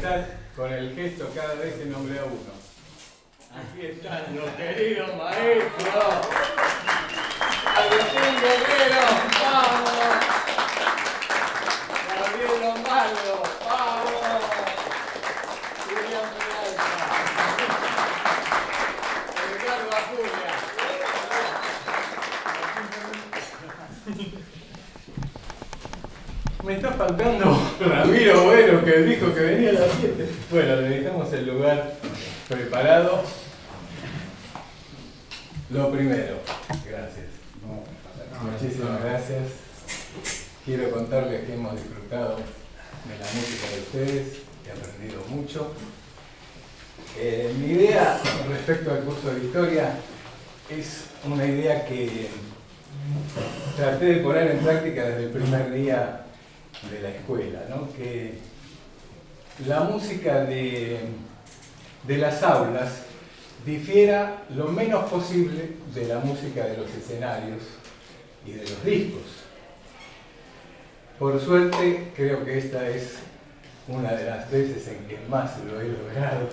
empezar con el gesto cada vez que nombre a uno. Aquí están los queridos maestros. Agustín Guerrero, vamos. Gabriel Lombardo, vamos. Julián Peralta. Ricardo Acuña. Me está faltando Ramiro Bueno, que dijo que venía a las 7. Bueno, le dejamos el lugar preparado. Lo primero, gracias. Muchísimas gracias. Quiero contarles que hemos disfrutado de la música de ustedes, he aprendido mucho. Mi idea respecto al curso de historia es una idea que traté de poner en práctica desde el primer día de la escuela, ¿no? Que la música de las aulas difiera lo menos posible de la música de los escenarios y de los discos. Por suerte, creo que esta es una de las veces en que más lo he logrado.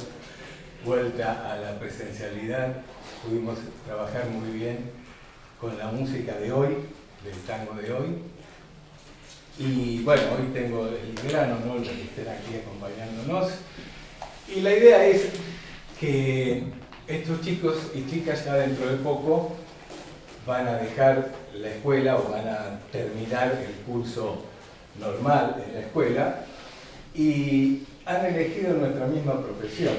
Vuelta a la presencialidad, pudimos trabajar muy bien con la música de hoy, del tango de hoy. Y bueno, hoy tengo el gran honor de que estén aquí acompañándonos. Y la idea es que estos chicos y chicas ya dentro de poco van a dejar la escuela o van a terminar el curso normal en la escuela y han elegido nuestra misma profesión.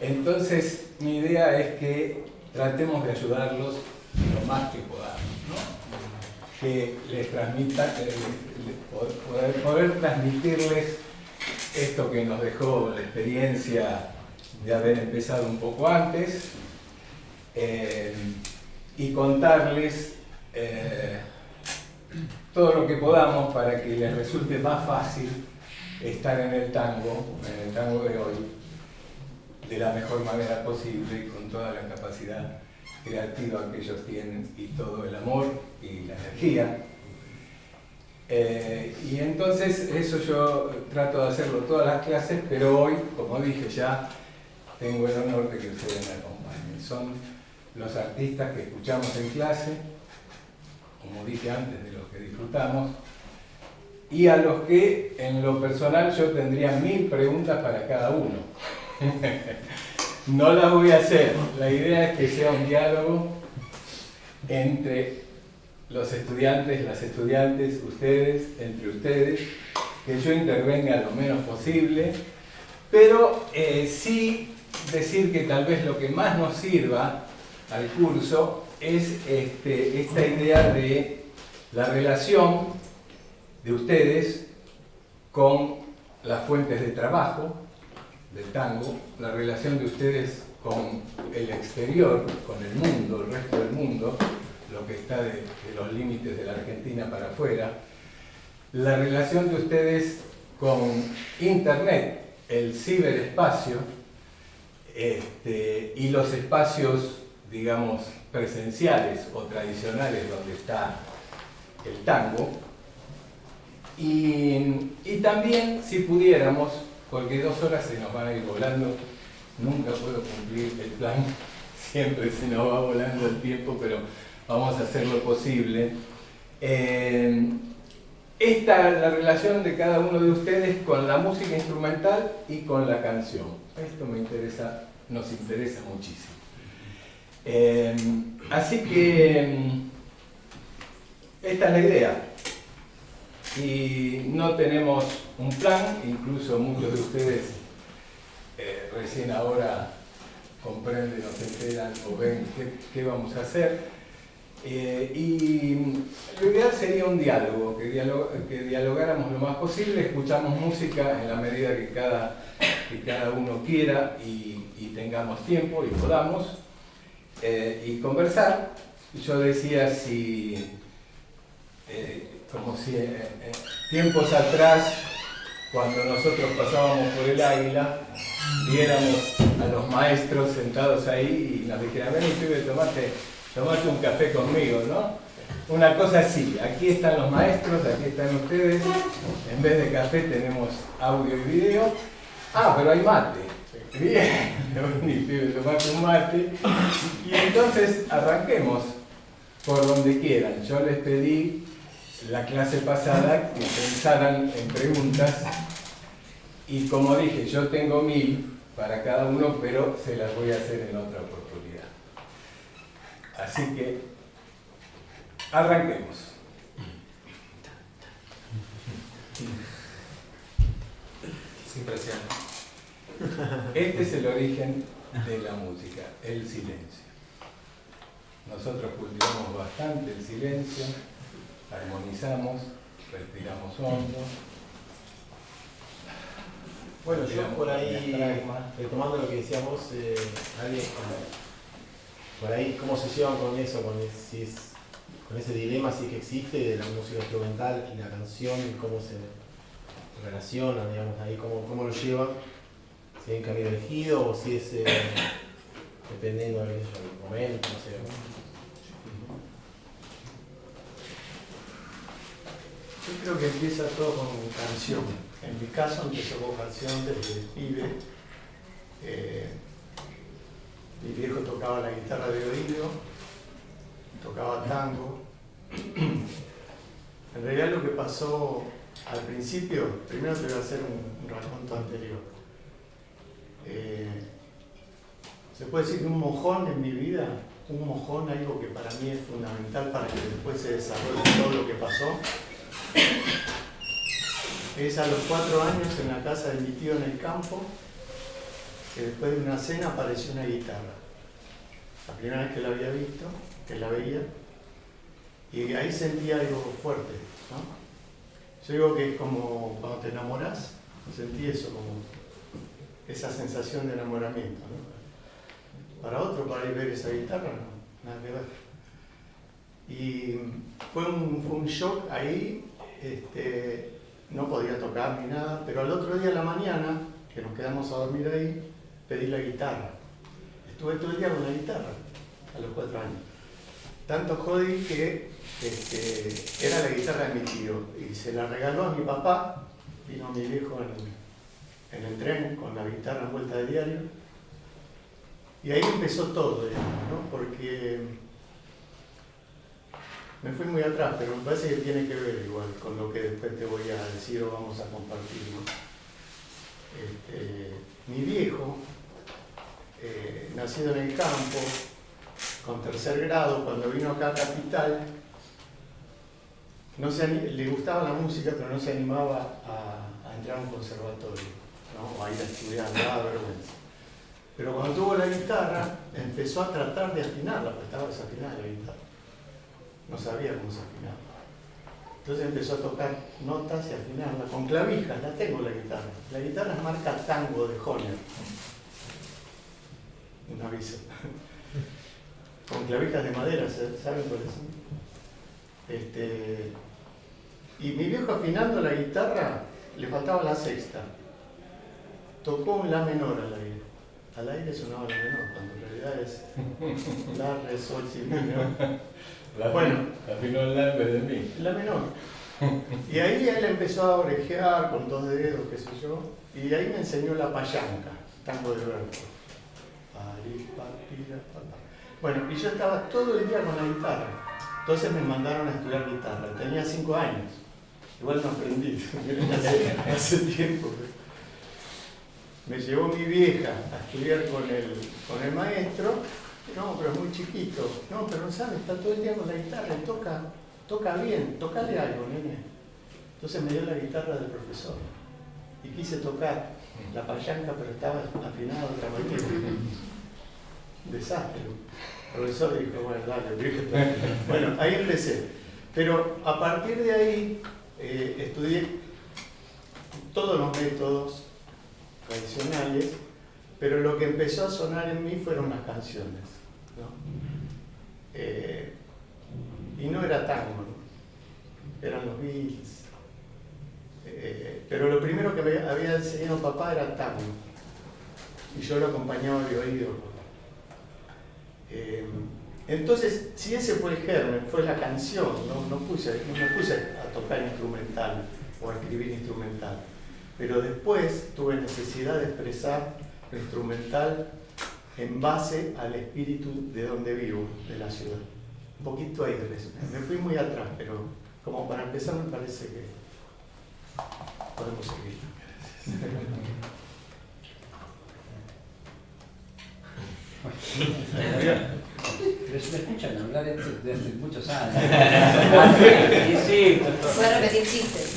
Entonces, mi idea es que tratemos de ayudarlos lo más que podamos, ¿no? Que les transmita, poder transmitirles esto que nos dejó la experiencia de haber empezado un poco antes y contarles todo lo que podamos para que les resulte más fácil estar en el tango de hoy, de la mejor manera posible, con toda la capacidad creativa que ellos tienen y todo el amor y la energía. Y entonces eso yo trato de hacerlo todas las clases, pero hoy, como dije ya, tengo el honor de que ustedes me acompañen. Son los artistas que escuchamos en clase, como dije antes, de los que disfrutamos, y a los que en lo personal yo tendría 1000 preguntas para cada uno. No las voy a hacer, la idea es que sea un diálogo entre los estudiantes, las estudiantes, ustedes, entre ustedes, que yo intervenga lo menos posible, pero sí decir que tal vez lo que más nos sirva al curso es esta idea de la relación de ustedes con las fuentes de trabajo del tango, la relación de ustedes con el exterior, con el mundo, el resto del mundo, lo que está de los límites de la Argentina para afuera, la relación de ustedes con Internet, el ciberespacio, y los espacios, digamos, presenciales o tradicionales donde está el tango, y también, si pudiéramos, porque 2 horas se nos van a ir volando, nunca puedo cumplir el plan, siempre se nos va volando el tiempo, pero vamos a hacer lo posible. Esta es la relación de cada uno de ustedes con la música instrumental y con la canción. Esto nos interesa muchísimo. Así que esta es la idea. Y no tenemos un plan, incluso muchos de ustedes recién ahora comprenden o se enteran o ven qué vamos a hacer. Y lo ideal sería un diálogo, que dialogáramos lo más posible, escuchamos música en la medida que cada uno quiera y tengamos tiempo y podamos, y conversar. Yo decía como si tiempos atrás, cuando nosotros pasábamos por el Águila, viéramos a los maestros sentados ahí y nos dijeran: ven, pibe, tomate un café conmigo, ¿no? una cosa así, aquí están los maestros, aquí están ustedes, en vez de café tenemos audio y video. Ah, pero hay mate. Bien, tomate un mate. Y entonces arranquemos por donde quieran. Yo les pedí la clase pasada que pensaran en preguntas y como dije, yo tengo 1000 para cada uno, pero se las voy a hacer en otra oportunidad. Así que arranquemos. Sin presión. Este es el origen de la música, el silencio. Nosotros cultivamos bastante el silencio, armonizamos, respiramos hondo. Bueno, yo por ahí, retomando lo que decíamos, alguien, por ahí, ¿cómo se llevan con eso? Con ese dilema sí que existe de la música instrumental y la canción, y cómo se relacionan, digamos, ahí, cómo lo llevan, si hay un camino elegido o si es dependiendo del momento, no sé. Yo creo que empieza todo con canción. En mi caso empezó con canción desde pibe. Mi viejo tocaba la guitarra de oído, tocaba tango. En realidad lo que pasó al principio, primero te voy a hacer un raconto anterior. Se puede decir que un mojón en mi vida, un mojón, algo que para mí es fundamental para que después se desarrolle todo lo que pasó, es a los 4 años en la casa de mi tío en el campo, que después de una cena apareció una guitarra. La primera vez que la había visto, que la veía, y ahí sentí algo fuerte, ¿no? Yo digo que es como cuando te enamorás, sentí eso, como esa sensación de enamoramiento, ¿no? Para otro, para ir a ver esa guitarra, no, nada que ver. Y fue un shock ahí, no podía tocar ni nada, pero al otro día a la mañana, que nos quedamos a dormir ahí, pedí la guitarra. Estuve todo el día con la guitarra, a los 4 años. Tanto jodí que era la guitarra de mi tío y se la regaló a mi papá. Vino mi viejo en el tren con la guitarra en vuelta de diario. Y ahí empezó todo, digamos, ¿no? Porque me fui muy atrás, pero me parece que tiene que ver igual con lo que después te voy a decir o vamos a compartir, ¿no? Mi viejo, nacido en el campo, con 3er grado, cuando vino acá a Capital, le gustaba la música, pero no se animaba a entrar a un conservatorio, ¿no? O a ir a estudiar, le daba vergüenza. Pero cuando tuvo la guitarra, empezó a tratar de afinarla, porque estaba desafinada la guitarra. No sabía cómo se afinaba. Entonces empezó a tocar notas y afinarla con clavijas, la tengo la guitarra. La guitarra es marca Tango de Hohner. Un aviso. Con clavijas de madera, ¿saben cuáles son? Y mi viejo afinando la guitarra, le faltaba la sexta. Tocó un la menor al aire. Al aire sonaba la menor, cuando en realidad es la, re, sol, si, mi, ¿no? Bueno, afinó el la en vez de mí. La menor. Y ahí él empezó a orejear con 2 dedos, qué sé yo, y ahí me enseñó la payanca, tango de Berto. Bueno, y yo estaba todo el día con la guitarra. Entonces me mandaron a estudiar guitarra. Tenía 5 años. Igual no aprendí, hace tiempo. Me llevó mi vieja a estudiar con el maestro. No, pero es muy chiquito. No, pero no sabe, está todo el día con la guitarra y toca bien, tocale algo, nene. Entonces me dio la guitarra del profesor. Y quise tocar la payanca, pero estaba afinada de otra manera. Desastre. El profesor dijo, bueno, dale, viejo. Bueno, ahí empecé. Pero a partir de ahí estudié todos los métodos tradicionales, pero lo que empezó a sonar en mí fueron las canciones, ¿no? Y no era tango, ¿no? Eran los Beatles. Pero lo primero que me había enseñado papá era tango, y yo lo acompañaba de oído. Entonces, si ese fue el germen, fue la canción, no me puse a tocar instrumental o a escribir instrumental. Pero después tuve necesidad de expresar lo instrumental en base al espíritu de donde vivo, de la ciudad. Un poquito ahí de eso. Me fui muy atrás, pero como para empezar me parece que podemos seguir. Pero se me escuchan hablar desde hace muchos años. Y sí, Puede repetir chistes.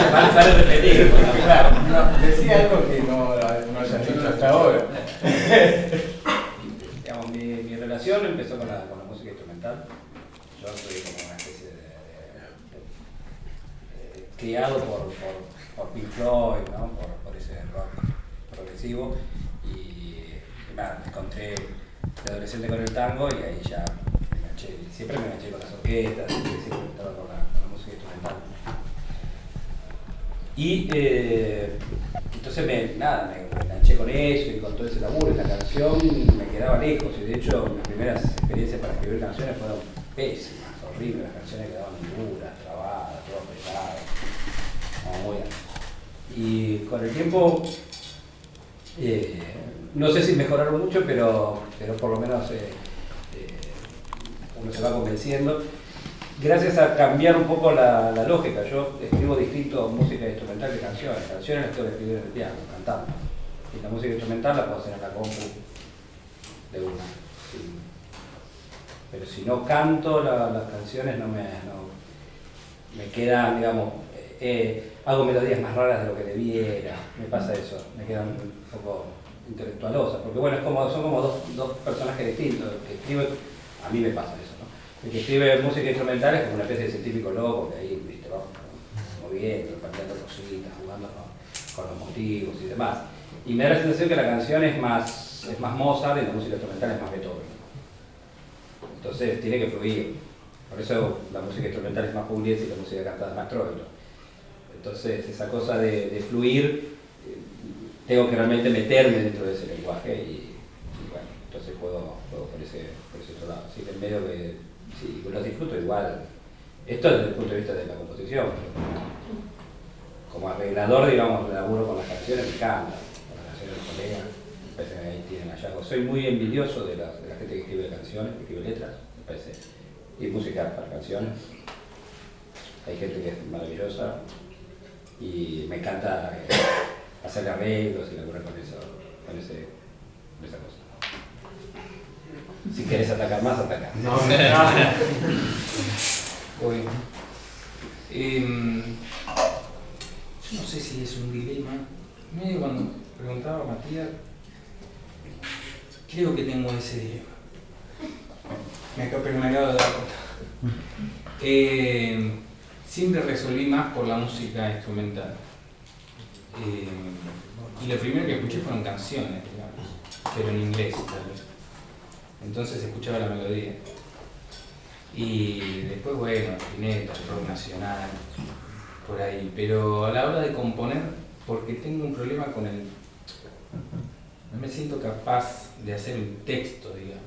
para repetir. Claro, no, decía algo que no hayan dicho hasta ahora. Digamos, mi relación empezó con la música instrumental. Yo soy como una especie de criado por Pink Floyd, ¿no? por ese rock progresivo. Y nada, me encontré de adolescente con el tango y ahí ya me enganché. Siempre me enganché con las orquestas, siempre estaba con la música instrumental. Y entonces me enganché con eso y con todo ese laburo, y la canción me quedaba lejos, y de hecho mis primeras experiencias para escribir canciones fueron pésimas, horribles, las canciones quedaban duras, trabadas, todo pesado, muy bien. Y con el tiempo, no sé si mejoraron mucho, pero por lo menos uno se va convenciendo. Gracias a cambiar un poco la lógica, yo escribo distinto música instrumental que canciones. Canciones las tengo que escribir en el piano, cantando. Y la música instrumental la puedo hacer en la compu de una. Sí. Pero si no canto las canciones no me quedan, digamos, hago melodías más raras de lo que debiera. Me pasa eso, me quedan un poco intelectualosas. Porque bueno, son como dos personajes distintos. El que escribe, a mí me pasa eso. El que escribe música instrumental es como una especie de científico loco que ahí, viste, va moviendo, cambiando cositas, jugando con los motivos y demás. Y me da la sensación que la canción es más Mozart y la música instrumental es más Beethoven. Entonces tiene que fluir. Por eso la música instrumental es más Pugliese y la música cantada es más Troilo. Entonces esa cosa de fluir, tengo que realmente meterme dentro de ese lenguaje y bueno, entonces puedo por ese otro lado. Así que en medio que sí, los disfruto igual. Esto desde el punto de vista de la composición. Como arreglador, digamos, laburo con las canciones, me encanta. Con las canciones de los colegas, me parece que ahí tienen hallazgos. Soy muy envidioso de la gente que escribe canciones, que escribe letras, me parece. Y música para canciones. Hay gente que es maravillosa y me encanta hacer arreglos y laburar con esa cosa. Si querés atacar más, ataca. No. Bueno. Yo no sé si es un dilema. Medio cuando preguntaba a Matías, creo que tengo ese dilema. Pero me acabo de dar cuenta. Siempre resolví más por la música instrumental. Y lo primero que escuché fueron canciones, digamos, pero en inglés tal vez. Entonces escuchaba la melodía. Y después, bueno, Spinetta, el rock nacional, por ahí. Pero a la hora de componer, porque tengo un problema con el... No me siento capaz de hacer un texto, digamos.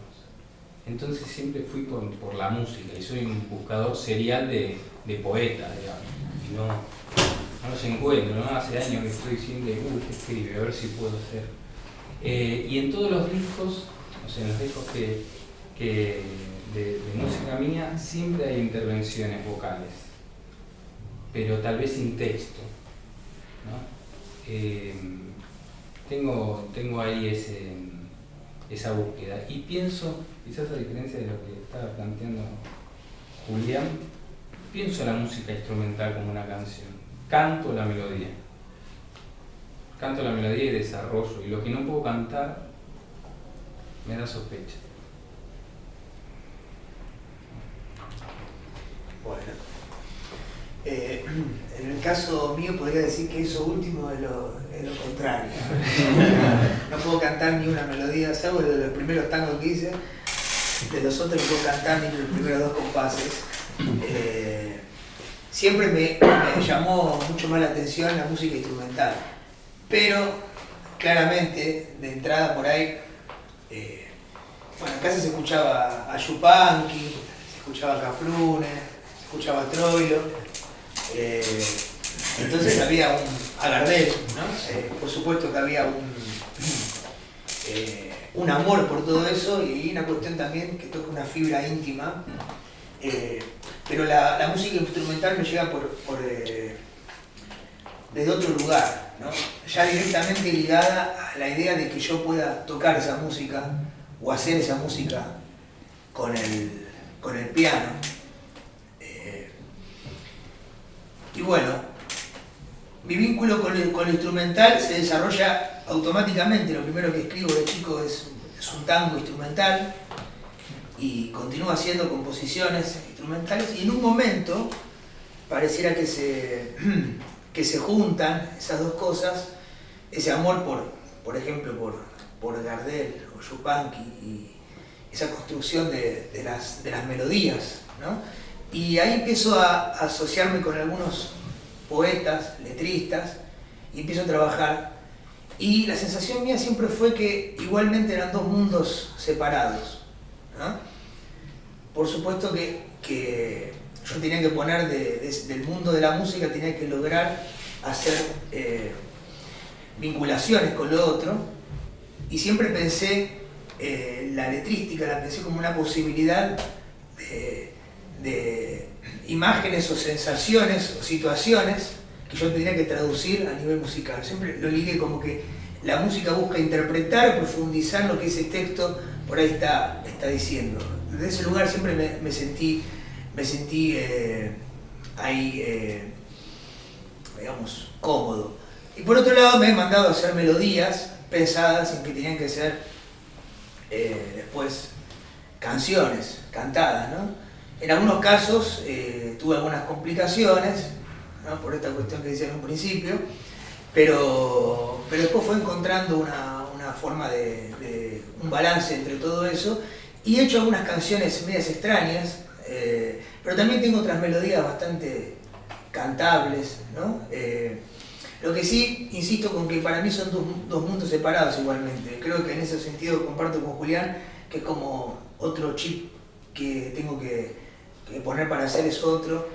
Entonces siempre fui por la música y soy un buscador serial de poetas, digamos. Y no los encuentro, ¿no? Hace años que estoy diciendo, ¿qué escribe? A ver si puedo hacer. Y en todos los discos, o sea, en los discos de música mía, siempre hay intervenciones vocales, pero tal vez sin texto, ¿no? Tengo ahí esa búsqueda y pienso, quizás a diferencia de lo que estaba planteando Julián, pienso la música instrumental como una canción, canto la melodía y desarrollo, y lo que no puedo cantar me da sospecha. Bueno, en el caso mío podría decir que eso último es lo contrario. No puedo cantar ni una melodía, salvo de los primeros tangos que hice, de los otros no puedo cantar ni los primeros dos compases. Siempre me llamó mucho más la atención la música instrumental, pero claramente de entrada por ahí bueno, en casa se escuchaba a Yupanqui, se escuchaba a Cafrune, se escuchaba a Troilo, entonces había a Gardel, ¿no? Por supuesto que había un amor por todo eso y una cuestión también que toca una fibra íntima, pero la música instrumental me llega desde otro lugar, ¿no? Ya directamente ligada a la idea de que yo pueda tocar esa música o hacer esa música con el piano. Y bueno, mi vínculo con lo instrumental se desarrolla automáticamente. Lo primero que escribo de chico es un tango instrumental y continúo haciendo composiciones instrumentales, y en un momento pareciera que se juntan esas dos cosas, ese amor por ejemplo por Gardel o Yupanqui y esa construcción de las melodías, ¿no? Y ahí empiezo a asociarme con algunos poetas, letristas, y empiezo a trabajar, y la sensación mía siempre fue que igualmente eran dos mundos separados, ¿no? Por supuesto que yo tenía que poner del mundo de la música, tenía que lograr hacer vinculaciones con lo otro, y siempre pensé la letrística, la pensé como una posibilidad de imágenes o sensaciones o situaciones que yo tenía que traducir a nivel musical. Siempre lo ligué como que la música busca interpretar o profundizar lo que ese texto por ahí está diciendo. Desde ese lugar siempre me sentí ahí, digamos, cómodo. Y por otro lado me he mandado a hacer melodías pensadas en que tenían que ser después canciones cantadas, ¿no? En algunos casos tuve algunas complicaciones, ¿no? Por esta cuestión que decía en un principio, pero después fue encontrando una forma de un balance entre todo eso, y he hecho algunas canciones medias extrañas, pero también tengo otras melodías bastante cantables, ¿no? Lo que sí, insisto con que para mí son dos mundos separados igualmente. Creo que en ese sentido comparto con Julián, que es como otro chip que tengo que poner para hacer es otro,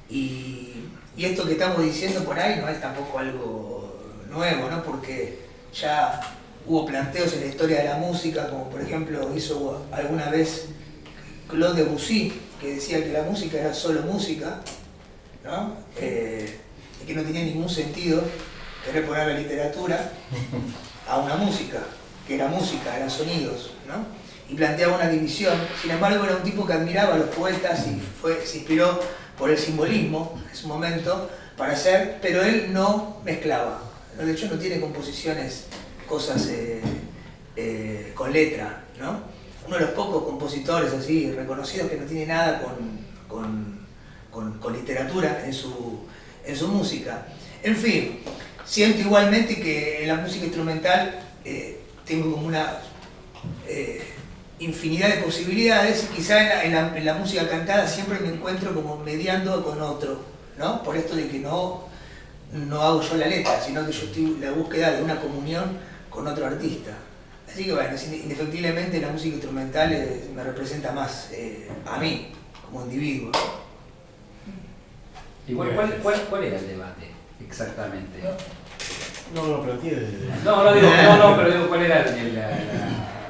y esto que estamos diciendo por ahí no es tampoco algo nuevo, ¿no? Porque ya hubo planteos en la historia de la música, como por ejemplo hizo alguna vez Claude Debussy, que decía que la música era solo música, ¿no? Y que no tenía ningún sentido querer poner la literatura a una música, que era música, eran sonidos, ¿no? Y planteaba una división. Sin embargo, era un tipo que admiraba a los poetas y se inspiró por el simbolismo en su momento para hacer, pero él no mezclaba. De hecho, no tiene composiciones, cosas con letra, ¿no? Uno de los pocos compositores así reconocidos que no tiene nada con literatura en su música. En fin, siento igualmente que en la música instrumental tengo como una infinidad de posibilidades, y quizá en la música cantada siempre me encuentro como mediando con otro, ¿no? Por esto de que no hago yo la letra, sino que yo estoy en la búsqueda de una comunión con otro artista. Así que bueno, indefectiblemente la música instrumental me representa más a mí, como individuo. Igual, ¿cuál era el debate exactamente? No, pero tiene... pero digo, ¿cuál era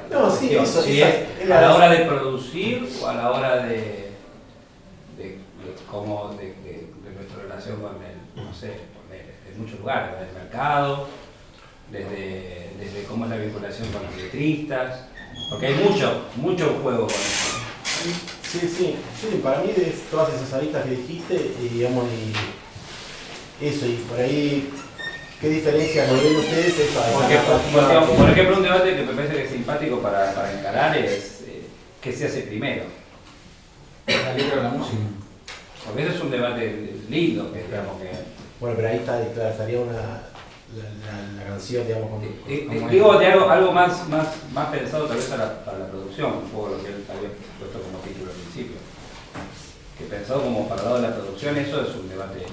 No, sí, cuestión? eso, Si es a la hora de producir o a la hora de nuestra relación con el, no sé, en muchos lugares, desde el mercado, desde cómo es la vinculación con los letristas, porque hay mucho juego con eso. Sí, para mí de todas esas aristas que dijiste, digamos, y eso, y por ahí, ¿qué diferencia lo ven ustedes? Por ejemplo, un debate que me parece que es simpático para encarar es ¿qué se hace primero? La letra o la música. Porque eso es un debate lindo, que digamos que... Bueno, pero ahí estaría la canción, digamos, digo de algo más pensado tal vez para la producción, un poco lo que él había puesto como título al principio. Que pensado como para el lado de la producción, eso es un debate.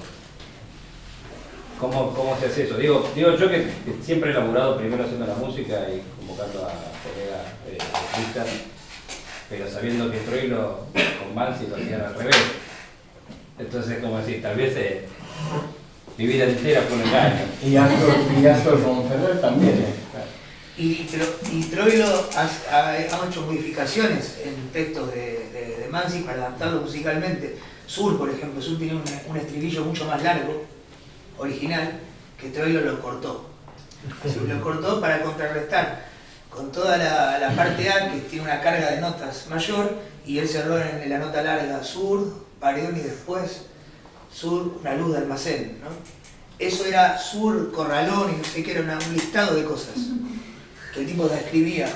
¿Cómo se hace eso? Digo yo que siempre he laburado primero haciendo la música y convocando a colegas artistas pero sabiendo que Troilo con Mansi lo hacían al revés. Entonces, como decir, tal vez mi vida entera fue un engaño. Y Astor Monferrer también. Y Troilo ha hecho modificaciones en textos de Mansi para adaptarlo musicalmente. Sur, por ejemplo, Sur tiene un estribillo mucho más largo, original, que Troilo lo cortó. Lo cortó para contrarrestar con toda la parte A, que tiene una carga de notas mayor, y él cerró en la nota larga Sur, Paredón y después Sur, una luz de almacén, ¿no? Eso era Sur, Corralón y no sé qué, era un listado de cosas que el tipo describía.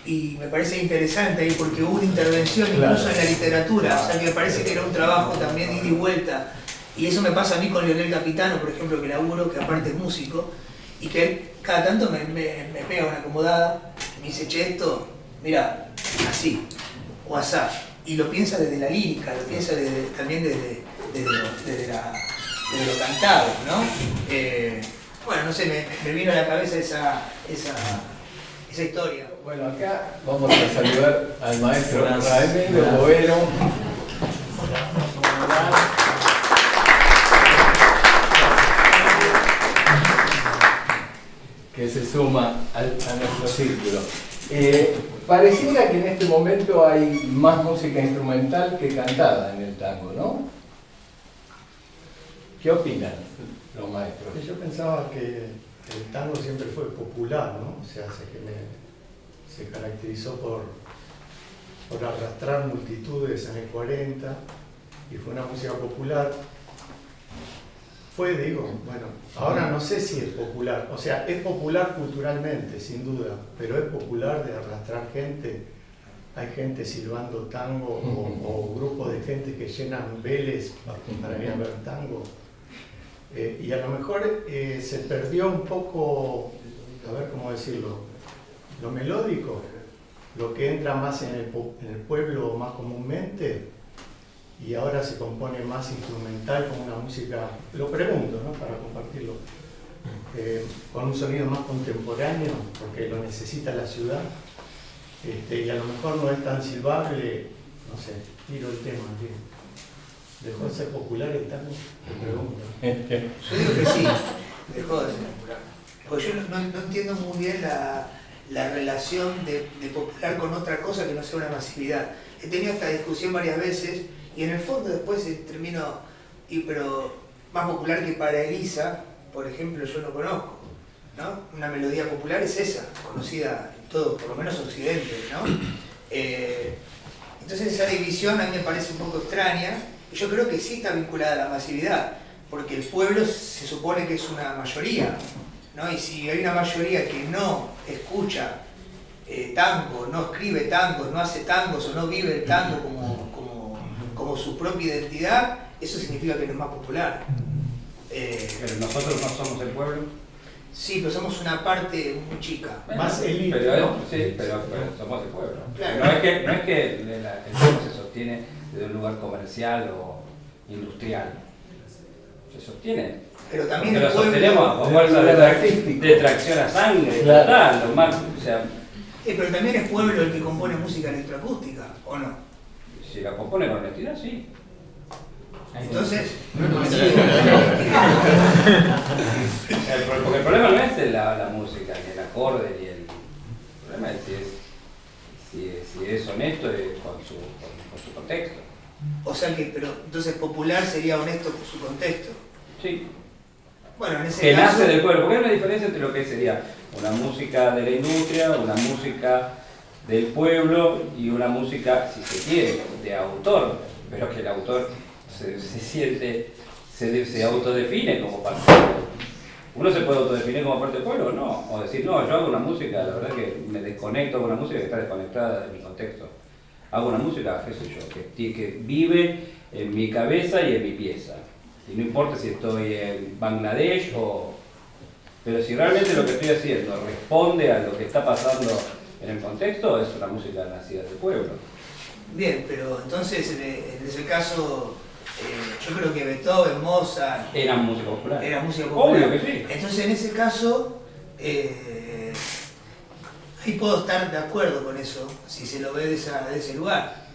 Y me parece interesante ahí porque hubo una intervención incluso en la literatura, o sea que me parece que era un trabajo también de ida y vuelta. Y eso me pasa a mí con Leonel Capitano, por ejemplo, que laburo, que aparte es músico, y que él cada tanto me pega una acomodada, me dice, che, esto, mira, así, o asá. Y lo piensa desde la lírica, lo piensa también desde lo cantado, ¿no? Bueno, no sé, me vino a la cabeza esa historia. Bueno, acá vamos a saludar al maestro Raimundo Bovero. Que se suma a nuestro círculo. Pareciera que en este momento hay más música instrumental que cantada en el tango, ¿no? ¿Qué opinan los maestros? Yo pensaba que el tango siempre fue popular, ¿no? O sea, se caracterizó por arrastrar multitudes en el 40 y fue una música popular. Bueno, ahora no sé si es popular, o sea, es popular culturalmente, sin duda, pero es popular de arrastrar gente. Hay gente silbando tango o grupos de gente que llenan Vélez para ir a ver tango. Y a lo mejor se perdió un poco, a ver cómo decirlo, lo melódico, lo que entra más en el pueblo más comúnmente. Y ahora se compone más instrumental con una música, lo pregunto, ¿no? Para compartirlo, con un sonido más contemporáneo, porque lo necesita la ciudad, y a lo mejor no es tan silbable, no sé, tiro el tema, ¿sí? ¿Dejó de ser popular el tango? Me pregunto. Yo digo que sí, dejó de ser popular. Porque yo no entiendo muy bien la relación de popular con otra cosa que no sea una masividad. He tenido esta discusión varias veces. Y en el fondo después termino, pero más popular que para Elisa, por ejemplo, yo no conozco, ¿no? Una melodía popular es esa, conocida en todo, por lo menos Occidente, ¿no? Entonces esa división a mí me parece un poco extraña, y yo creo que sí está vinculada a la masividad, porque el pueblo se supone que es una mayoría, ¿no? Y si hay una mayoría que no escucha tango, no escribe tangos, no hace tangos o no vive el tango como su propia identidad, eso significa que no es más popular. Pero nosotros no somos el pueblo. Sí, pero somos una parte muy chica. Más élite. Pero somos el pueblo. Claro. No es que el pueblo se sostiene desde un lugar comercial o industrial. Se sostiene. Pero también porque el lo pueblo... sostenemos a fuerza de tracción a sangre, Claro. total, lo más, o sea, pero también es pueblo el que compone música electroacústica, ¿o no? si la compone con honestidad, sí. Entonces... Porque el problema no es la música, ni el acorde, ni el problema es si es honesto con su contexto. O sea que, pero entonces popular sería honesto con su contexto. Sí. Bueno, en ese Que caso... nace del pueblo, porque hay una diferencia entre lo que sería una música de la industria, una música del pueblo y una música, si se quiere, de autor, pero que el autor se autodefine como parte del pueblo. Uno se puede autodefinir como parte del pueblo o no, o decir, no, yo hago una música, la verdad que me desconecto con una música que está desconectada de mi contexto. Hago una música, qué sé yo, que vive en mi cabeza y en mi pieza. Y no importa si estoy en Bangladesh o... Pero si realmente lo que estoy haciendo responde a lo que está pasando en el contexto, es una música nacida del pueblo. Bien, pero entonces en ese caso, yo creo que Beethoven, Mozart... Era música popular. Era música popular. Obvio que sí. Entonces en ese caso, Ahí puedo estar de acuerdo con eso, si se lo ve de ese lugar.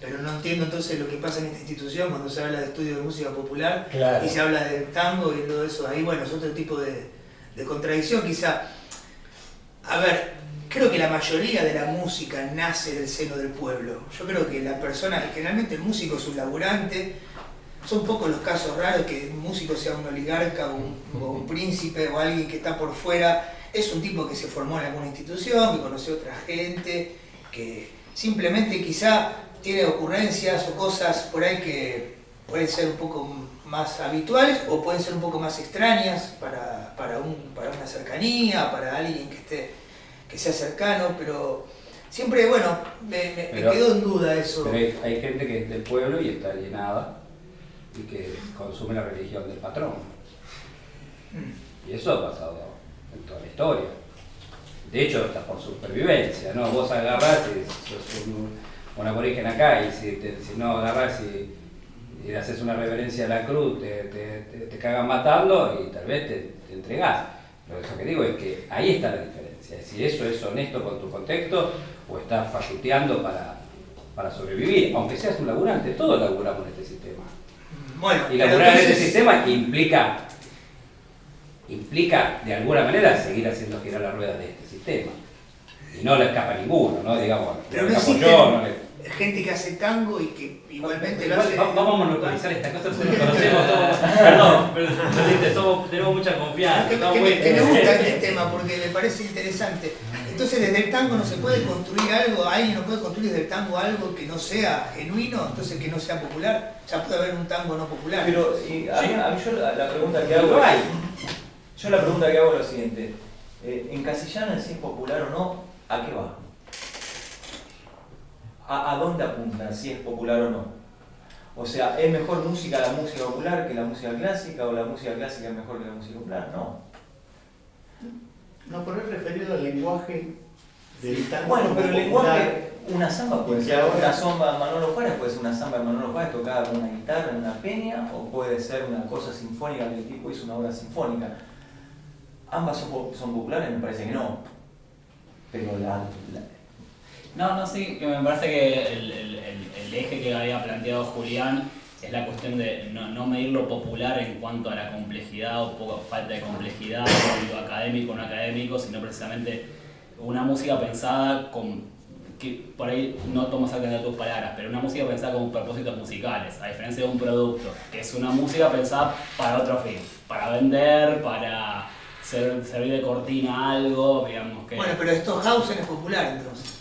Pero no entiendo entonces lo que pasa en esta institución cuando se habla de estudio de música popular Claro. y se habla del tango y todo eso. Ahí, bueno, es otro tipo de contradicción quizá. A ver, creo que la mayoría de la música nace del seno del pueblo. Yo creo que la persona, generalmente el músico es un laburante, son pocos los casos raros que un músico sea un oligarca o un príncipe o alguien que está por fuera. Es un tipo que se formó en alguna institución, que conoció a otra gente, que simplemente quizá tiene ocurrencias o cosas por ahí que pueden ser un poco más habituales o pueden ser un poco más extrañas para una cercanía, para alguien que sea cercano, pero siempre, bueno, me quedó en duda eso. Pero hay gente que es del pueblo y está alienada y que consume la religión del patrón. Y eso ha pasado en toda la historia. De hecho, hasta por supervivencia, ¿no? Vos agarrás y sos un aborigen acá y si no agarrás y le haces una reverencia a la cruz, te cagan matando y tal vez te entregás. Pero eso que digo es que ahí está la diferencia. Si eso es honesto con tu contexto o estás falluteando para sobrevivir, aunque seas un laburante, todos laburamos en este sistema. Bueno, Y laburar en este sistema implica de alguna manera seguir haciendo girar la rueda de este sistema. Y no le escapa ninguno, ¿no? Digamos, pero no no escapo existe yo, no le... gente que hace tango y que igualmente lo Igual, hace. vamos a monopolizar esta cosa porque nos conocemos todos. Perdón, pero tenemos mucha confianza. Que me gusta este tema porque me parece interesante. Entonces desde el tango no se puede construir algo, alguien no puede construir desde el tango algo que no sea genuino, entonces que no sea popular. Ya puede haber un tango no popular. Pero a mí yo la pregunta que hago es, yo la pregunta que hago es lo siguiente, encasillar en si es popular o no, ¿a qué va? ¿A dónde apunta si es popular o no? O sea, ¿es mejor música la música popular que la música clásica o la música clásica es mejor que la música popular? No. No, pero es referido al lenguaje del tango. Bueno, pero el popular. lenguaje, una samba puede ser una samba de Manolo Juárez, puede ser una samba de Manolo Juárez tocada con una guitarra en una peña, o puede ser una cosa sinfónica que el tipo hizo una obra sinfónica. Ambas son populares, me parece que no. Pero No, sí, que me parece que el eje que había planteado Julián es la cuestión de no medir lo popular en cuanto a la complejidad o poca falta de complejidad, o lo académico o no académico, sino precisamente una música pensada con, que por ahí no tomo exactamente tus palabras, pero una música pensada con propósitos musicales, a diferencia de un producto, que es una música pensada para otro fin, para vender, para servir de cortina a algo, digamos que... Bueno, pero Stockhausen es popular entonces.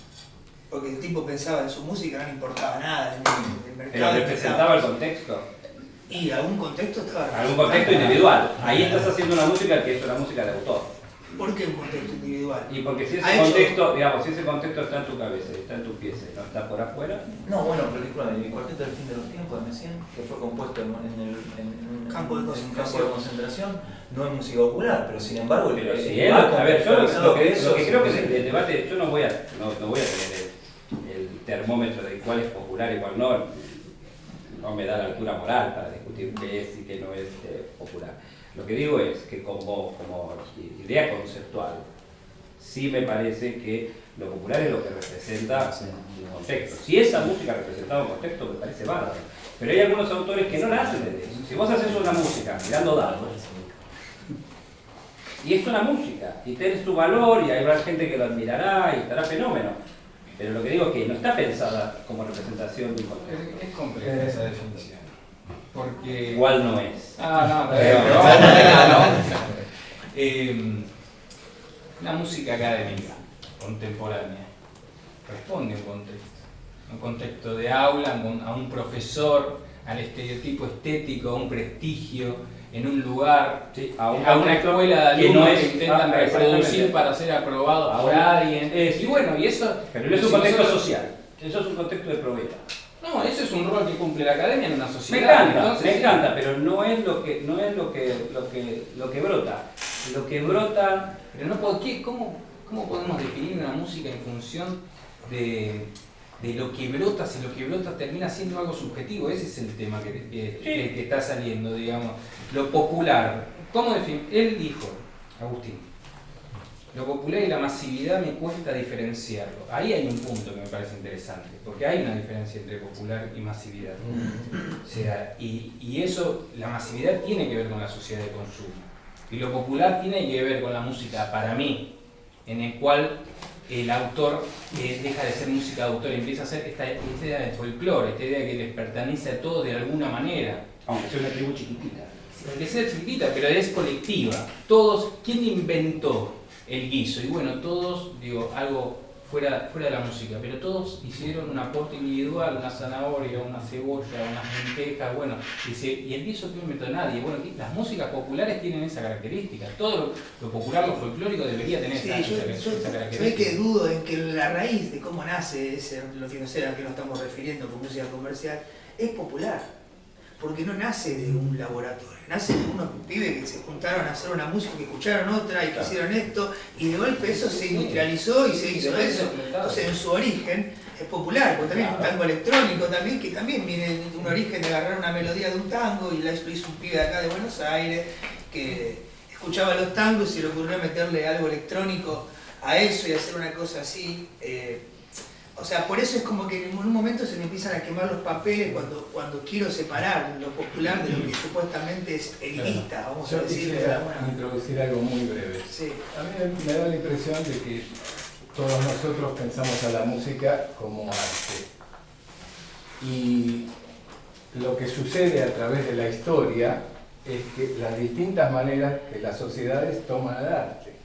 Porque el tipo pensaba en su música, no le importaba nada, el mercado. Pero representaba el contexto. Y algún contexto estaba. Algún contexto individual. Ahí estás haciendo una música que es una música de autor. ¿Por qué un contexto individual? Y porque si Ha ese hecho- contexto, digamos, si ese contexto está en tu cabeza, está en tu pieza, no está por afuera. No, bueno, pero disculpame, el Cuarteto del Fin de los Tiempos de Messiaen, que fue compuesto en un Campo de en un concentración. campo de concentración, no es música popular, pero sin embargo... Pero el si él, marco a ver, yo contextualizado lo que eso, creo que es el debate, yo no voy a tener el termómetro de cuál es popular y cuál no me da la altura moral para discutir qué es y qué no es popular. Lo que digo es que como idea conceptual, sí me parece que lo popular es lo que representa un contexto. Si esa música representaba un contexto, me parece bárbaro. Pero hay algunos autores que no la hacen desde eso. Si vos haces una música mirando dados, y es una música, y tenés tu valor, y habrá gente que lo admirará, y estará fenómeno. Pero lo que digo es que no está pensada como representación de un contexto. Es compleja esa definición. Porque... Igual no es. La música académica contemporánea responde a un contexto de aula, a un profesor, al estereotipo estético, a un prestigio, en un lugar, Sí, a una escuela de que alumnos no que es- intentan reproducir exactamente. para ser aprobados por Ahora, alguien. es- Y bueno, y eso... Pero no es un si contexto nosotros- social. Eso es un contexto de probeta. No, eso es un rol que cumple la academia en una Me sociedad. encanta, Entonces, me encanta, pero no es lo que brota. Lo que brota. Pero no puedo, ¿cómo podemos definir una música en función de lo que brota, si lo que brota termina siendo algo subjetivo? Ese es el tema que está saliendo, digamos. Lo popular. ¿Cómo definir? Él dijo, Agustín, lo popular y la masividad me cuesta diferenciarlo. Ahí hay un punto que me parece interesante, porque hay una diferencia entre popular y masividad. O sea, y eso, la masividad tiene que ver con la sociedad de consumo. Y lo popular tiene que ver con la música, para mí, en el cual el autor deja de ser música de autor y empieza a hacer esta idea de folclore, esta idea que les pertenece a todos de alguna manera. Aunque sea una tribu chiquitita. Aunque sea chiquita, pero es colectiva. Todos, ¿quién inventó el guiso? Y bueno, todos, digo, algo fuera de la música, pero todos hicieron un aporte individual, una zanahoria, una cebolla, unas lentejas, bueno, y el guiso que no inventó nadie. Bueno, las músicas populares tienen esa característica, todo lo popular, lo folclórico debería tener esa característica. Yo que dudo en que la raíz de cómo nace lo que no sé a qué nos estamos refiriendo con música comercial, es popular. Porque no nace de un laboratorio, nace de unos pibes que se juntaron a hacer una música, que escucharon otra y que hicieron esto, y de golpe eso se industrializó y se hizo eso. Entonces en su origen es popular, porque también es un tango electrónico también, que también viene de un origen de agarrar una melodía de un tango, y lo hizo un pibe de acá de Buenos Aires, que escuchaba los tangos y se le ocurrió meterle algo electrónico a eso y hacer una cosa así. O sea, por eso es como que en un momento se me empiezan a quemar los papeles cuando quiero separar lo popular de lo que supuestamente es elitista, vamos a decir. Yo quisiera introducir algo muy breve. Sí. A mí me da la impresión de que todos nosotros pensamos a la música como arte. Y lo que sucede a través de la historia es que las distintas maneras que las sociedades toman al arte.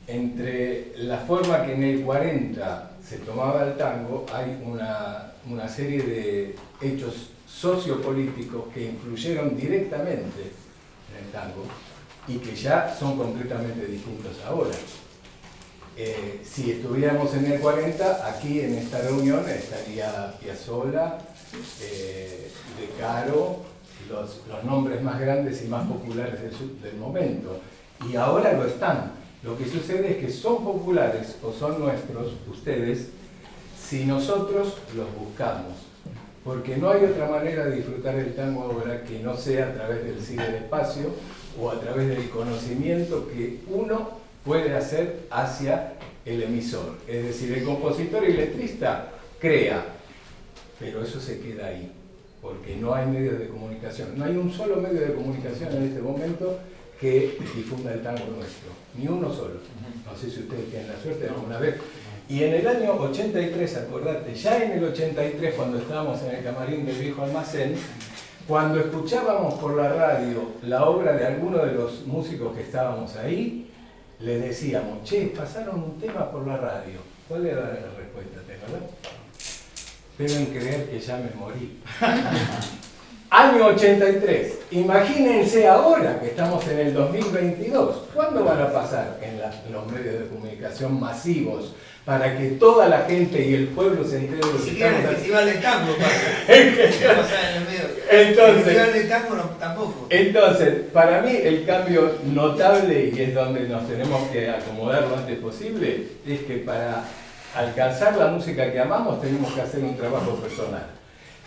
Entre la forma que en el 40 se tomaba el tango, hay una serie de hechos sociopolíticos que influyeron directamente en el tango y que ya son completamente distintos ahora. Si estuviéramos en el 40, aquí en esta reunión estaría Piazzolla, De Caro, los nombres más grandes y más populares del momento. Y ahora lo están. Lo que sucede es que son populares o son nuestros, ustedes, si nosotros los buscamos. Porque no hay otra manera de disfrutar el tango ahora que no sea a través del ciberespacio o a través del conocimiento que uno puede hacer hacia el emisor. Es decir, el compositor y letrista crea, pero eso se queda ahí, porque no hay medios de comunicación. No hay un solo medio de comunicación en este momento que difunda el tango nuestro, ni uno solo. No sé si ustedes tienen la suerte de alguna vez. Y en el año 83, acordate, ya en el 83, cuando estábamos en el camarín del viejo almacén, cuando escuchábamos por la radio la obra de alguno de los músicos que estábamos ahí, le decíamos, che, pasaron un tema por la radio. ¿Cuál era la respuesta? ¿Te acordás? Deben creer que ya me morí. Año 83. Imagínense ahora que estamos en el 2022. ¿Cuándo van a pasar en los medios de comunicación masivos para que toda la gente y el pueblo se entere de lo que Si quieren el Festival de Tango pasa. Entonces, el Festival de Tango no, tampoco. Entonces, para mí el cambio notable, y es donde nos tenemos que acomodar lo antes posible, es que para alcanzar la música que amamos tenemos que hacer un trabajo personal.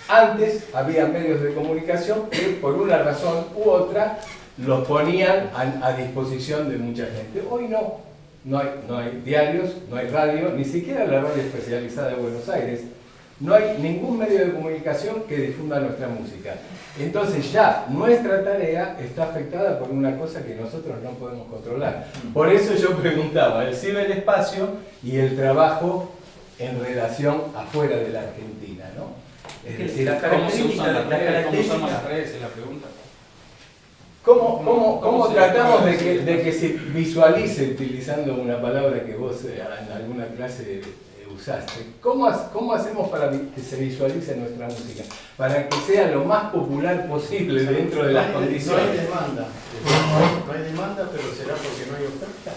Antes había medios de comunicación que por una razón u otra los ponían a disposición de mucha gente. Hoy no hay diarios, no hay radio, ni siquiera la radio especializada de Buenos Aires. No hay ningún medio de comunicación que difunda nuestra música. Entonces ya nuestra tarea está afectada por una cosa que nosotros no podemos controlar. Por eso yo preguntaba el ciberespacio y el trabajo en relación afuera de la Argentina, ¿no? Es decir, ¿cómo se usan las redes? Es la pregunta. ¿Cómo tratamos de que se visualice, utilizando una palabra que vos en alguna clase usaste? ¿Cómo hacemos para que se visualice nuestra música? Para que sea lo más popular posible dentro de las condiciones. No hay demanda. No hay demanda, pero será porque no hay oferta.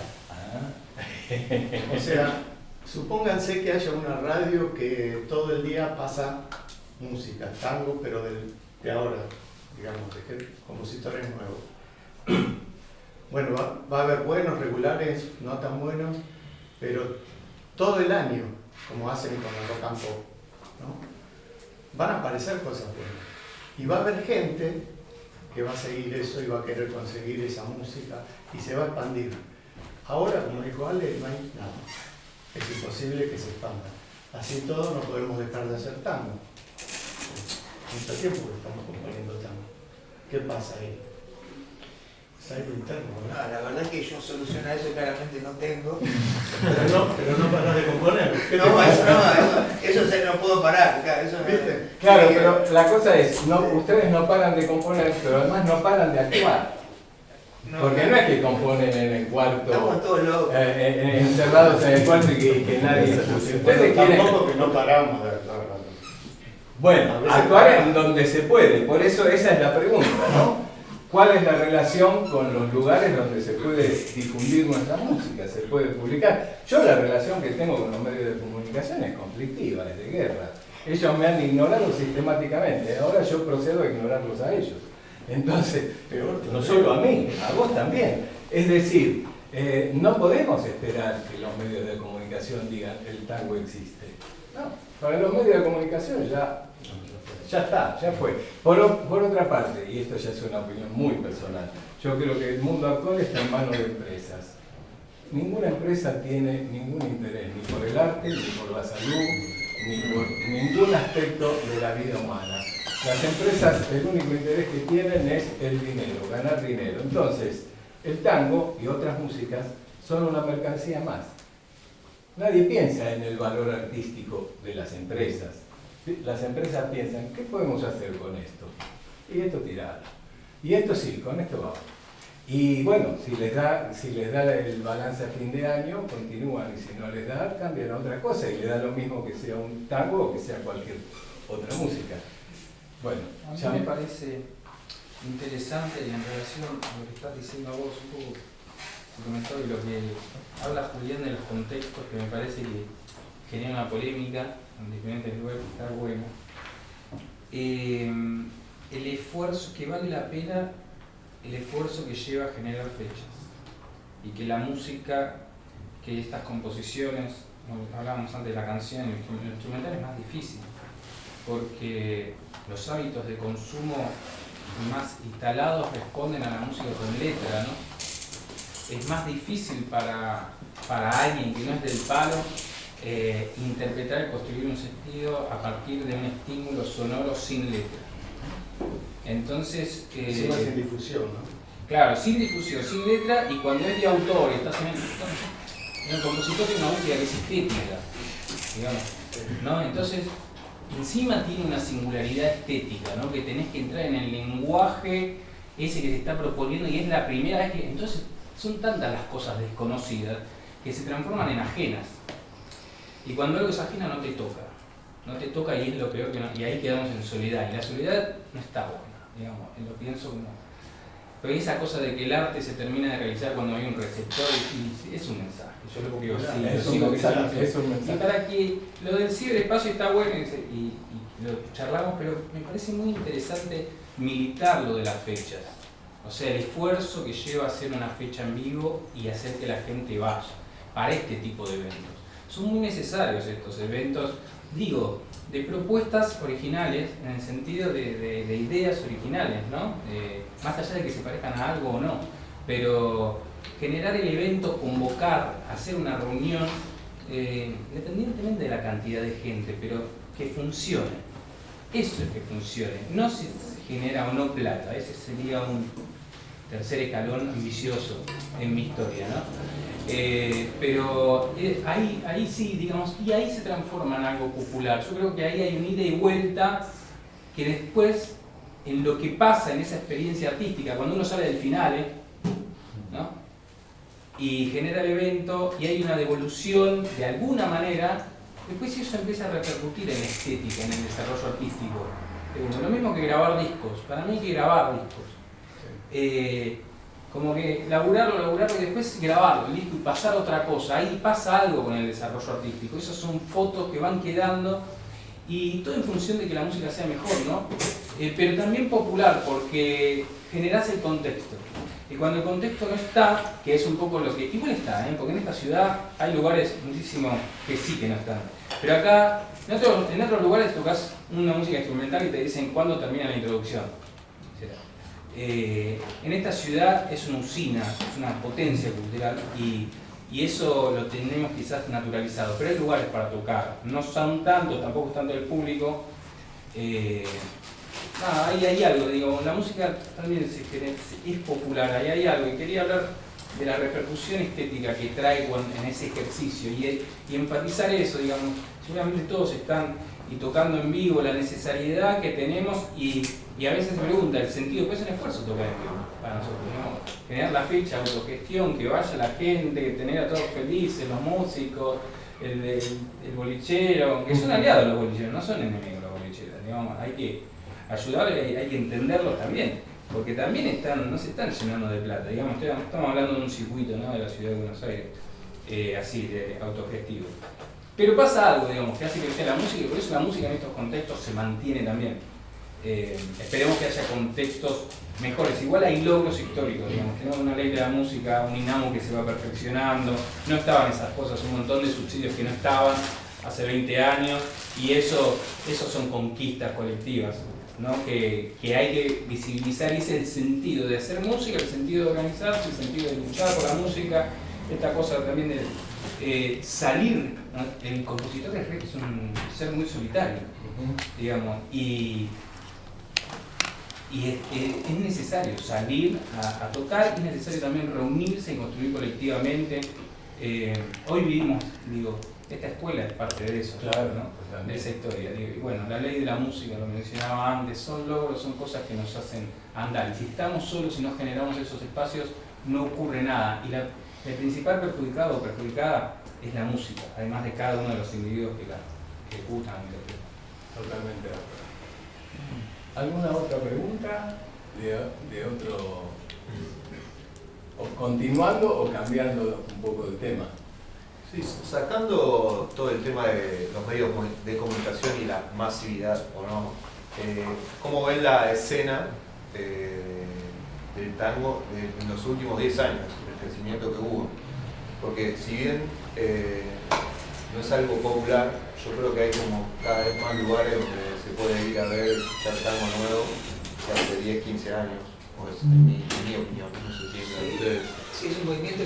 O sea, supónganse que haya una radio que todo el día pasa música, tango, pero de ahora, digamos, de compositores nuevos. Bueno, va a haber buenos, regulares, no tan buenos, pero todo el año, como hacen con el rock and pop, ¿no? Van a aparecer cosas buenas. Y va a haber gente que va a seguir eso y va a querer conseguir esa música y se va a expandir. Ahora, como dijo Ale, no hay nada. Es imposible que se expanda. Así todo no podemos dejar de hacer tango. Mucho tiempo que estamos componiendo tango. ¿Qué pasa ahí? Es algo interno, No, ¿no? la verdad es que yo solución a eso claramente no tengo. Pero no paras de componer. ¿Qué te No, pasa? eso no puedo parar. Claro, eso no- ¿Viste? Claro, pero la cosa es, ustedes no paran de componer, pero además no paran de actuar. no, Porque no es que componen en el cuarto, estamos todos locos. encerrados en el cuarto y que nadie se escuche. Ustedes quieren, Tampoco que no paramos de actuar. bueno, A veces actuar paran. en donde se puede, por eso esa es la pregunta, ¿no? ¿Cuál es la relación con los lugares donde se puede difundir nuestra música, se puede publicar? Yo la relación que tengo con los medios de comunicación es conflictiva, es de guerra. Ellos me han ignorado sistemáticamente, ahora yo procedo a ignorarlos a ellos. Entonces, Peor, no solo a mí, a vos también. Es decir, no podemos esperar que los medios de comunicación digan el tango existe. No, para los medios de comunicación ya está, ya fue. Por otra parte, y esto ya es una opinión muy personal, yo creo que el mundo actual está en manos de empresas. Ninguna empresa tiene ningún interés, ni por el arte, ni por la salud, ni por ningún aspecto de la vida humana. Las empresas, el único interés que tienen es el dinero, ganar dinero. Entonces, el tango y otras músicas son una mercancía más. Nadie piensa en el valor artístico de las empresas. ¿Sí? Las empresas piensan, ¿qué podemos hacer con esto? Y esto tirado. Y esto sí, con esto vamos. Y bueno, si les da el balance a fin de año, continúan, y si no les da, cambian a otra cosa, y le da lo mismo que sea un tango o que sea cualquier otra música. Bueno, A mí ya me parece interesante y en relación a lo que estás diciendo vos, un poco tu comentario y lo que habla Julián de los contextos, que me parece que genera una polémica en diferentes lugares que está bueno. El esfuerzo, que vale la pena el esfuerzo que lleva a generar fechas y que la música, que estas composiciones, hablábamos antes de la canción, el instrumental es más difícil porque los hábitos de consumo más instalados responden a la música con letra, ¿no? Es más difícil para alguien que no es del palo interpretar y construir un sentido a partir de un estímulo sonoro sin letra. Entonces, Encima sin difusión, ¿no? claro, sin difusión, sin letra, y cuando es de autor y estás en el compositor tiene una música que es estética, digamos, ¿no? Entonces, encima tiene una singularidad estética, ¿no? Que tenés que entrar en el lenguaje ese que se está proponiendo y es la primera vez que... Entonces, son tantas las cosas desconocidas que se transforman en ajenas. Y cuando algo es ajena no te toca y es lo peor que no, y ahí quedamos en soledad, y la soledad no está buena, digamos, lo pienso como... Pero esa cosa de que el arte se termina de realizar cuando hay un receptor, y es un mensaje, yo lo digo, sí, es lo un sigo mensaje, pensando. es un Y mensaje. para que lo del ciberespacio está bueno y lo charlamos, pero me parece muy interesante militar lo de las fechas. O sea, el esfuerzo que lleva a hacer una fecha en vivo y hacer que la gente vaya para este tipo de eventos. Son muy necesarios estos eventos, digo, de propuestas originales, en el sentido de ideas originales, ¿no? Más allá de que se parezcan a algo o no, pero generar el evento, convocar, hacer una reunión, independientemente de la cantidad de gente, pero que funcione. Eso es que funcione, no si se genera o no plata, ese sería un tercer escalón ambicioso en mi historia, ¿no? Pero ahí sí, digamos, y ahí se transforma en algo popular. Yo creo que ahí hay un ida y vuelta que después, en lo que pasa en esa experiencia artística, cuando uno sale del final, ¿no? Y genera el evento y hay una devolución de alguna manera, después eso empieza a repercutir en la estética, en el desarrollo artístico. Lo mismo que grabar discos, para mí hay que grabar discos. Como que laburarlo y después grabarlo, listo, y pasar a otra cosa. Ahí pasa algo con el desarrollo artístico. Esas son fotos que van quedando y todo en función de que la música sea mejor, ¿no? Pero también popular, porque generás el contexto. Y cuando el contexto no está, que es un poco lo que... Igual está, porque en esta ciudad hay lugares muchísimos que sí que no están. Pero acá, en otros lugares tocas una música instrumental y te dicen cuándo termina la introducción. en esta ciudad es una usina, es una potencia cultural y eso lo tenemos quizás naturalizado, pero hay lugares para tocar, no son tantos, tampoco es tanto el público. Ahí hay algo, digo, la música también es popular, ahí hay algo, y quería hablar de la repercusión estética que traigo en ese ejercicio y enfatizar eso, digamos, seguramente todos están tocando en vivo, la necesariedad que tenemos y a veces se pregunta el sentido, pues es un esfuerzo tocar en vivo para nosotros, ¿no? Generar la fecha, autogestión, que vaya la gente, que tener a todos felices, los músicos, el bolichero, que son aliados los bolicheros, no son enemigos los bolicheros, digamos, hay que ayudarles, hay que entenderlos también, porque también no se están llenando de plata, digamos, estamos hablando de un circuito, ¿no?, de la ciudad de Buenos Aires, así, de autogestivo. Pero pasa algo, digamos, que hace crecer la música y por eso la música en estos contextos se mantiene también. Esperemos que haya contextos mejores. Igual hay logros históricos, digamos, tenemos una ley de la música, un INAMU que se va perfeccionando, no estaban esas cosas, un montón de subsidios que no estaban hace 20 años y eso son conquistas colectivas, ¿no? Que hay que visibilizar, y es el sentido de hacer música, el sentido de organizarse, el sentido de luchar por la música, esta cosa también de salir, ¿no? El compositor es un ser muy solitario, digamos, y es necesario salir a tocar, es necesario también reunirse y construir colectivamente. Hoy vivimos, digo, esta escuela es parte de eso, claro, ¿no?, de esa historia. Y bueno, la ley de la música, lo mencionaba antes, son logros, son cosas que nos hacen andar. Y si estamos solos y no generamos esos espacios, no ocurre nada. Y el principal perjudicado o perjudicada es la música, además de cada uno de los individuos que la ejecutan. Totalmente de acuerdo. ¿Alguna otra pregunta de otro? O continuando o cambiando un poco de tema. Sí, sacando todo el tema de los medios de comunicación y la masividad, ¿o no? ¿Cómo ven la escena del tango en los últimos 10 años, el crecimiento que hubo? Porque si bien no es algo popular, yo creo que hay como cada vez más lugares donde se puede ir a ver escuchar tango nuevo que hace 10, 15 años, o es mi opinión, no sé si es ustedes. Sí, es un movimiento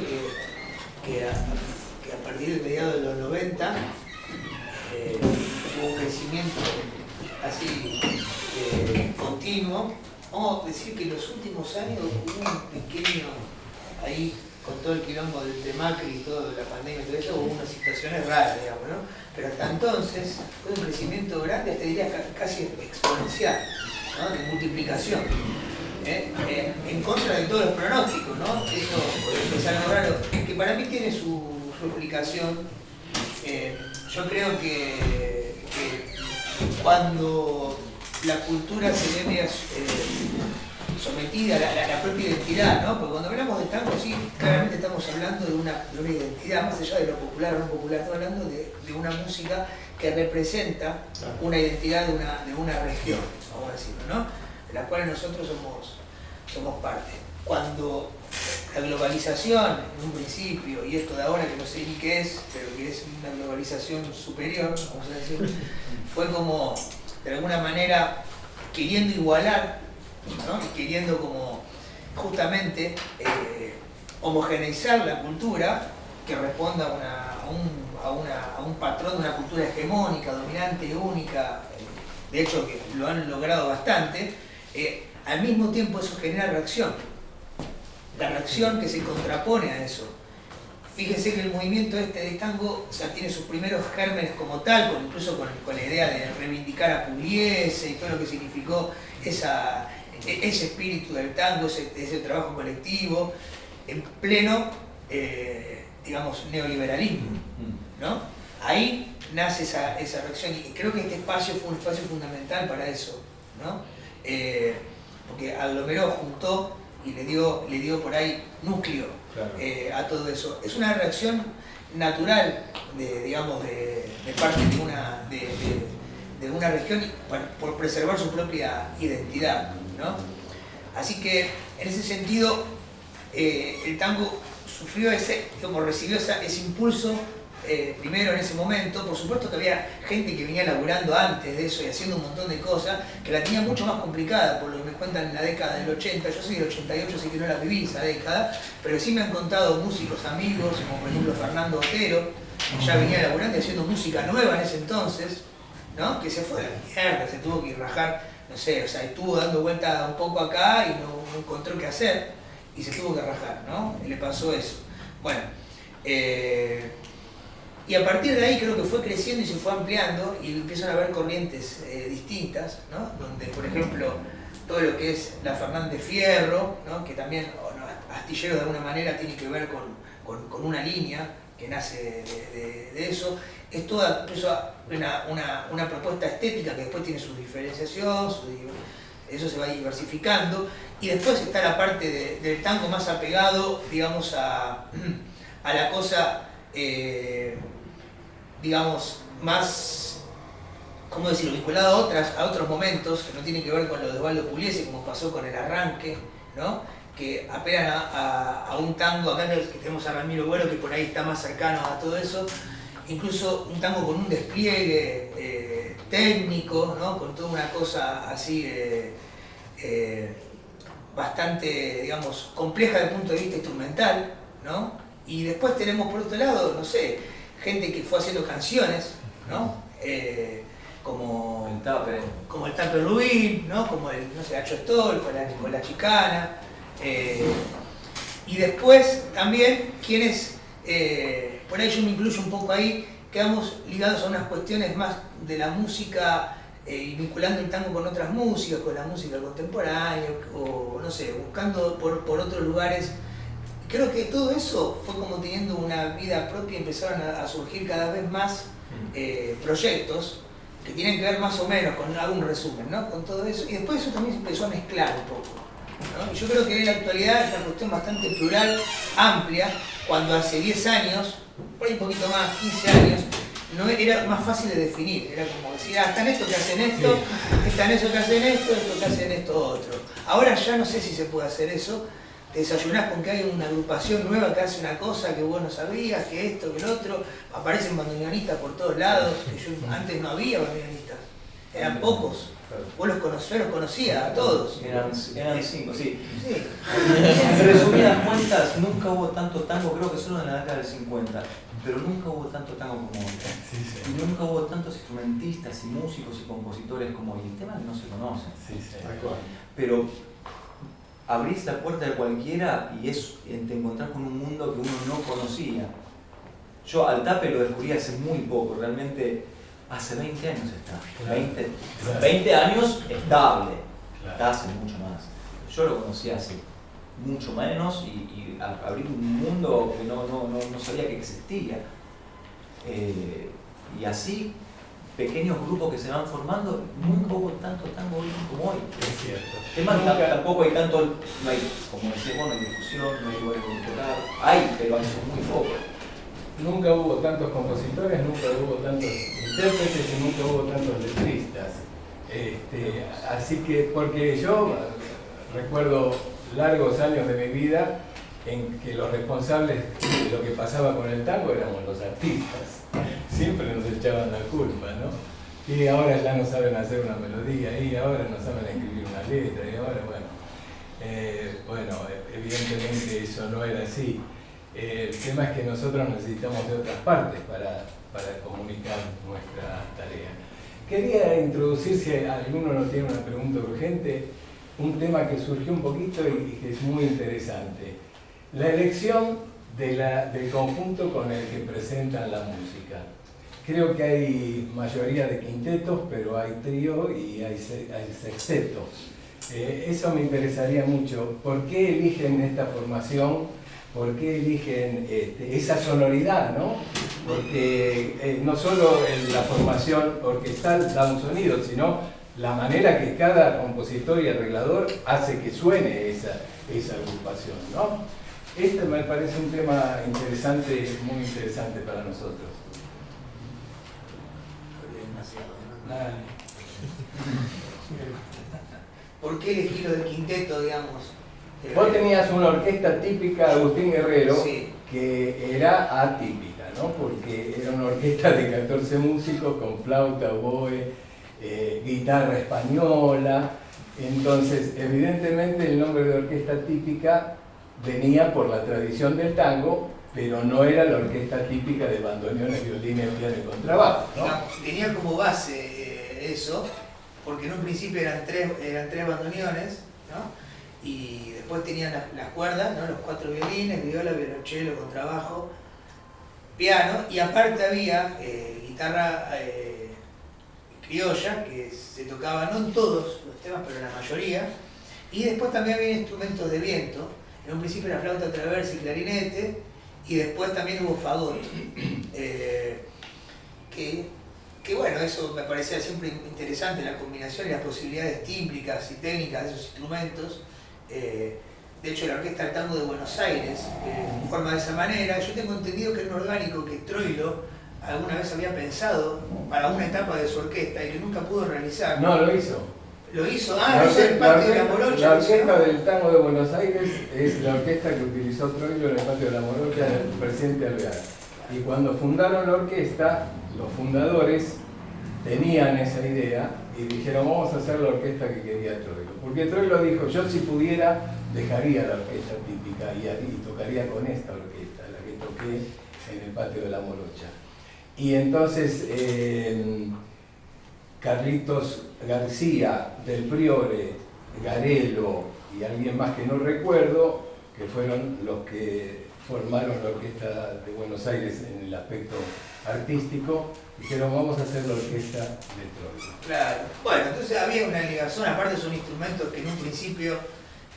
que a partir de mediados de los 90 hubo un crecimiento así continuo. Vamos a decir que en los últimos años hubo un pequeño, ahí con todo el quilombo de Macri y toda la pandemia y todo eso, hubo unas situaciones raras, digamos, ¿no? Pero hasta entonces fue un crecimiento grande, te diría casi exponencial, ¿no?, de multiplicación. En contra de todos los pronósticos, ¿no? Eso es algo raro, que para mí tiene su explicación. Yo creo que cuando la cultura se ve sometida a la propia identidad, ¿no? Porque cuando hablamos de tango, sí, claramente estamos hablando de una identidad, más allá de lo popular o no popular, estamos hablando de una música que representa una identidad de una región, vamos a decirlo, ¿no?, de la cual nosotros somos parte. Cuando la globalización, en un principio, y esto de ahora que no sé ni qué es, pero que es una globalización superior, vamos a decir, fue como, de alguna manera, queriendo igualar, ¿no?, y queriendo como justamente homogeneizar la cultura que responda a un patrón de una cultura hegemónica, dominante, única, de hecho que lo han logrado bastante. Al mismo tiempo eso genera reacción, la reacción que se contrapone a eso. Fíjense que el movimiento de tango, o sea, tiene sus primeros gérmenes como tal, incluso con la idea de reivindicar a Pugliese y todo lo que significó ese espíritu del tango, ese trabajo colectivo, en pleno, digamos, neoliberalismo, ¿no? Ahí nace esa reacción y creo que este espacio fue un espacio fundamental para eso, ¿no? Porque aglomeró, juntó y le dio por ahí núcleo, claro, a todo eso. Es una reacción natural de parte de una región por preservar su propia identidad, ¿no? Así que en ese sentido el tango recibió ese impulso primero en ese momento. Por supuesto que había gente que venía laburando antes de eso y haciendo un montón de cosas que la tenía mucho más complicada, por lo que me cuentan en la década del 80. Yo soy del 88, así que no la viví esa década, pero sí me han contado músicos amigos, como por ejemplo Fernando Otero, que ya venía laburando y haciendo música nueva en ese entonces, ¿no? Que se fue a la mierda, se tuvo que ir rajar, no sé, o sea, estuvo dando vuelta un poco acá y no encontró qué hacer y se tuvo que rajar, ¿no? Y le pasó eso. Bueno, y a partir de ahí creo que fue creciendo y se fue ampliando y empiezan a haber corrientes distintas, ¿no? Donde, por ejemplo, todo lo que es la Fernández Fierro, ¿no? Que también, Astillero de alguna manera tiene que ver con una línea que nace de eso. Es toda una propuesta estética que después tiene su diferenciación, eso se va diversificando. Y después está la parte del tango más apegado, digamos, a la cosa, digamos, más, ¿cómo decirlo?, vinculado a otros momentos que no tienen que ver con lo de Osvaldo Pugliese, como pasó con El Arranque, ¿no? Que apelan a un tango, acá que tenemos a Ramiro Güero, que por ahí está más cercano a todo eso, incluso un tango con un despliegue técnico, ¿no? Con toda una cosa así bastante, digamos, compleja desde el punto de vista instrumental, ¿no? Y después tenemos por otro lado, no sé, gente que fue haciendo canciones, ¿no? Como el Tape Rubín, ¿no? Como el, no sé, Acho Stoll, con la Chicana. Y después también quienes, por ahí yo me incluyo un poco ahí, quedamos ligados a unas cuestiones más de la música y vinculando el tango con otras músicas, con la música contemporánea, o no sé, buscando por otros lugares. Creo que todo eso fue como teniendo una vida propia y empezaron a surgir cada vez más proyectos que tienen que ver más o menos con algún resumen, ¿no? Con todo eso. Y después eso también se empezó a mezclar un poco, ¿no? Y yo creo que en la actualidad es una cuestión bastante plural, amplia, cuando hace 10 años, por ahí un poquito más, 15 años, no era más fácil de definir. Era como decir, están estos que hacen esto, están esos que hacen esto, estos que hacen esto otro. Ahora ya no sé si se puede hacer eso. Te desayunás con que hay una agrupación nueva que hace una cosa que vos no sabías, que esto, que el otro. Aparecen bandoneonistas por todos lados, que antes no había bandoneonistas. Eran pocos. Vos los conocías a todos. Eran 5, sí. En resumidas cuentas, nunca hubo tanto tango, creo que solo en la década del 50, pero nunca hubo tanto tango como hoy. Y nunca hubo tantos instrumentistas y músicos y compositores como hoy. El tema que no se conoce. Pero abrís la puerta de cualquiera y te encontrás con un mundo que uno no conocía. Yo al Tape lo descubrí hace muy poco, realmente hace 20 años está. 20 años estable, está hace mucho más. Yo lo conocí hace mucho menos y abrí un mundo que no sabía que existía. Y así, pequeños grupos que se van formando, nunca hubo tanto tango como hoy. Es cierto. Tampoco hay tanto, no hay, como decía, no hay discusión, no hay lugares donde tocar. Hay, pero hay muy poco. Nunca hubo tantos compositores, nunca hubo tantos intérpretes y nunca hubo tantos letristas. Así que, porque yo recuerdo largos años de mi vida en que los responsables de lo que pasaba con el tango éramos los artistas. Siempre nos echaban la culpa, ¿no? Y ahora ya no saben hacer una melodía, y ahora no saben escribir una letra, y ahora, bueno, evidentemente eso no era así. El tema es que nosotros necesitamos de otras partes para comunicar nuestra tarea. Quería introducir, si alguno no tiene una pregunta urgente, un tema que surgió un poquito y que es muy interesante. La elección del conjunto con el que presentan la música. Creo que hay mayoría de quintetos, pero hay trío y hay sexteto. Eso me interesaría mucho. ¿Por qué eligen esta formación? ¿Por qué eligen esa sonoridad, no? Porque no solo la formación orquestal da un sonido, sino la manera que cada compositor y arreglador hace que suene esa agrupación, ¿no? Este me parece un tema interesante, muy interesante para nosotros. ¿Por qué elegí lo del quinteto, digamos? Vos tenías una orquesta típica de Agustín Guerrero, sí, que era atípica, ¿no? Porque era una orquesta de 14 músicos con flauta, oboe, guitarra española. Entonces, evidentemente el nombre de orquesta típica venía por la tradición del tango, pero no era la orquesta típica de bandoneones, violines, piano y contrabajo, ¿no? Tenía como base eso, porque en un principio eran tres bandoneones, ¿no? Y después tenían las cuerdas, ¿no? Los 4 violines, viola, violonchelo, contrabajo, piano, y aparte había guitarra criolla, que se tocaba no en todos los temas, pero en la mayoría, y después también había instrumentos de viento, en un principio era flauta traversa y clarinete, y después también hubo fagot, que bueno, eso me parecía siempre interesante, la combinación y las posibilidades tímbricas y técnicas de esos instrumentos. De hecho, la Orquesta del Tango de Buenos Aires forma de esa manera. Yo tengo entendido que era un orgánico que Troilo alguna vez había pensado para una etapa de su orquesta y que nunca pudo realizar. No, lo hizo. ¿Lo hizo? Ah, lo hizo en el patio de la Morocha. La Orquesta del Tango de Buenos Aires es la orquesta que utilizó Troilo en el patio de la Morocha del presidente Alvear. Y cuando fundaron la orquesta, los fundadores tenían esa idea y dijeron, vamos a hacer la orquesta que quería Troilo. Porque Troilo dijo, yo si pudiera dejaría la orquesta típica y tocaría con esta orquesta, la que toqué en el patio de la Morocha. Y entonces Carlitos García, Del Priore, Garelo y alguien más que no recuerdo, que fueron los que formaron la Orquesta de Buenos Aires en el aspecto artístico, dijeron vamos a hacer la orquesta de Troilo. Claro, bueno, entonces había una ligación, aparte son instrumentos que en un principio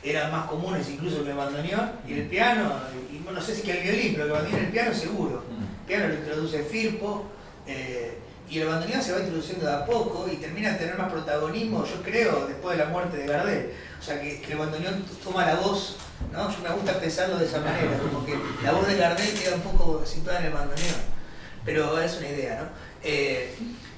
eran más comunes incluso que el bandoneón y el piano, y no sé si que el violín, pero el bandoneón y el piano seguro. El piano lo introduce Firpo, y el bandoneón se va introduciendo de a poco y termina a tener más protagonismo, yo creo, después de la muerte de Gardel. O sea, que el bandoneón toma la voz, ¿no? Yo me gusta pensarlo de esa manera, como que la voz de Gardel queda un poco situada en el bandoneón. Pero es una idea, ¿no?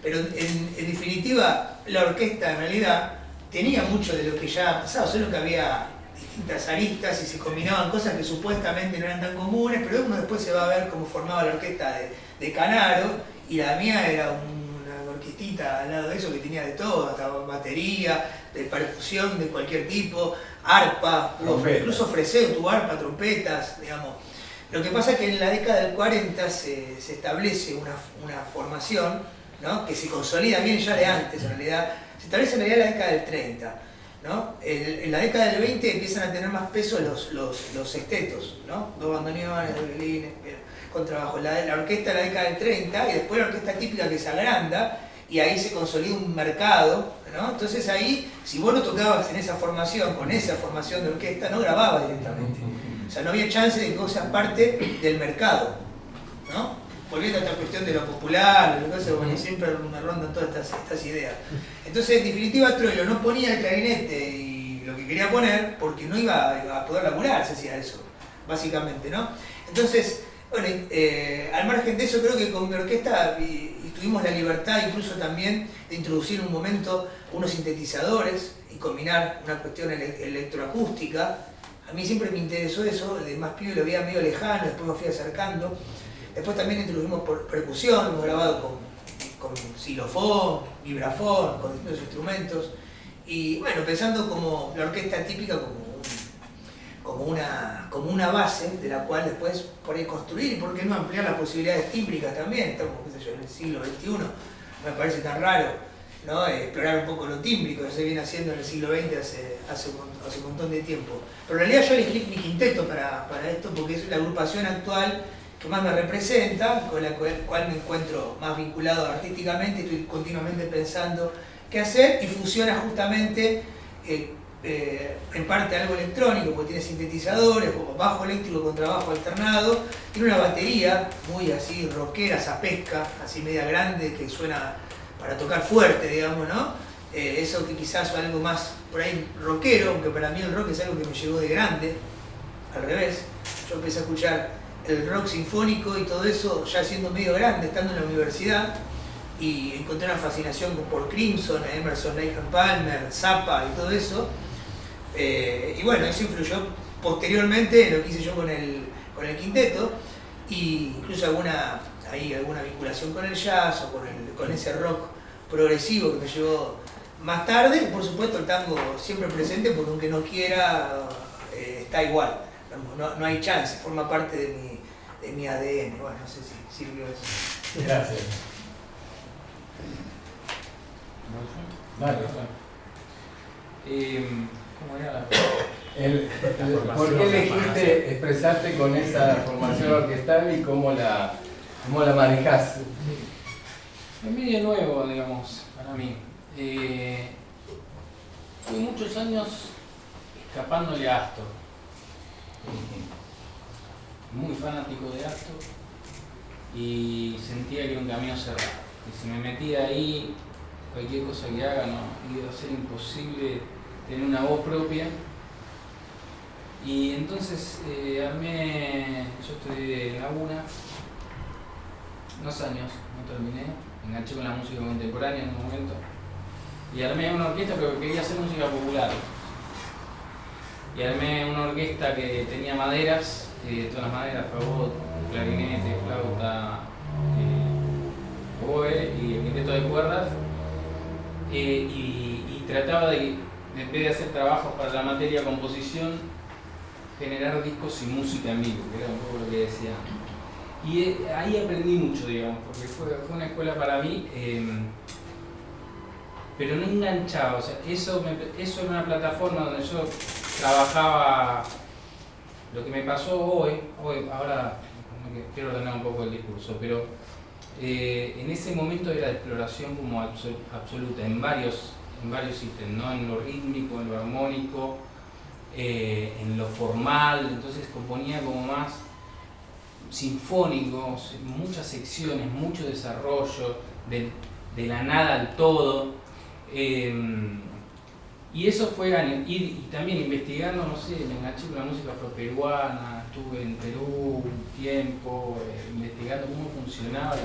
Pero en definitiva, la orquesta en realidad tenía mucho de lo que ya ha pasado, solo que había distintas aristas y se combinaban cosas que supuestamente no eran tan comunes, pero uno después se va a ver cómo formaba la orquesta de Canaro, y la mía era una orquestita al lado de eso que tenía de todo, hasta batería, de percusión de cualquier tipo, arpa, incluso freseo, tu arpa, trompetas, digamos. Lo que pasa es que en la década del 40 se establece una formación, ¿no? Que se consolida bien ya de antes, en realidad. Se establece en realidad en la década del 30. ¿No? En la década del 20 empiezan a tener más peso los sextetos, ¿no? 2 bandoneones, 2 violines, contrabajo. La orquesta de la década del 30 y después la orquesta típica que se agranda y ahí se consolida un mercado, ¿no? Entonces ahí, si vos no tocabas en esa formación, con esa formación de orquesta, no grababas directamente. O sea, no había chance de que vos seas parte del mercado, ¿no? Volviendo a esta cuestión de lo popular, lo que hace, bueno, siempre me rondan todas estas ideas. Entonces, en definitiva, Troilo no ponía el clarinete y lo que quería poner porque no iba a poder laburar, se hacía eso, básicamente, ¿no? Entonces, bueno, al margen de eso, creo que con mi orquesta y tuvimos la libertad incluso también de introducir un momento unos sintetizadores y combinar una cuestión electroacústica. A mí siempre me interesó eso, de más pibe lo veía medio lejano, después me fui acercando. Después también introdujimos percusión, hemos grabado con xilofón, vibrafón, con distintos instrumentos. Y bueno, pensando como la orquesta típica como una base de la cual después por ahí construir y por qué no ampliar las posibilidades tímbricas también. Estamos, qué sé yo, en el siglo XXI, no me parece tan raro, ¿no? Explorar un poco lo tímbrico, que se viene haciendo en el siglo XX hace un montón de tiempo. Pero en realidad yo elegí mi quinteto para esto porque es la agrupación actual que más me representa, con la cual me encuentro más vinculado artísticamente, estoy continuamente pensando qué hacer y funciona justamente en parte algo electrónico, porque tiene sintetizadores, como bajo eléctrico con trabajo alternado, tiene una batería muy así rockera, zapesca, así media grande, que suena para tocar fuerte, digamos, ¿no? Eso que quizás es algo más por ahí rockero, aunque para mí el rock es algo que me llegó de grande, al revés. Yo empecé a escuchar el rock sinfónico y todo eso ya siendo medio grande, estando en la universidad, y encontré una fascinación por Crimson, Emerson, Lake and Palmer, Zappa y todo eso. Y bueno, eso influyó posteriormente en lo que hice yo con el quinteto, y incluso ahí alguna vinculación con el jazz o con ese rock progresivo que me llevó más tarde. Y por supuesto el tango siempre presente, porque aunque no quiera, está igual. No hay chance, forma parte de mi ADN. Bueno, no sé si sirvió eso. Gracias. Vale. ¿Cómo era la ¿Por qué elegiste expresarte con esa formación orquestal y cómo la manejás? Es medio nuevo, digamos, para mí. Fui muchos años escapándole a Astor. Muy fanático de Astor y sentía que era un camino cerrado. Que si me metía ahí, cualquier cosa que haga iba a ser imposible tener una voz propia. Y entonces yo estudié en la UNA, unos años, no terminé, enganché con la música contemporánea en un momento y armé una orquesta, pero quería hacer música popular. Y armé una orquesta que tenía maderas, todas las maderas, fagot, clarinete, flauta, oboe y el quinteto de cuerdas. Y trataba de, en vez de hacer trabajos para la materia composición, generar discos y música en vivo, que era un poco lo que decía. Y ahí aprendí mucho, digamos, porque fue una escuela para mí, pero no enganchaba. O sea, eso era una plataforma donde yo trabajaba lo que me pasó hoy ahora quiero ordenar un poco el discurso, pero en ese momento era de exploración como absoluta en varios ítems, ¿no? En lo rítmico, en lo armónico, en lo formal. Entonces componía como más sinfónicos, muchas secciones, mucho desarrollo, de la nada al todo. Y eso fue y también investigando, no sé, me enganché con la música afroperuana, estuve en Perú un tiempo, investigando cómo funcionaban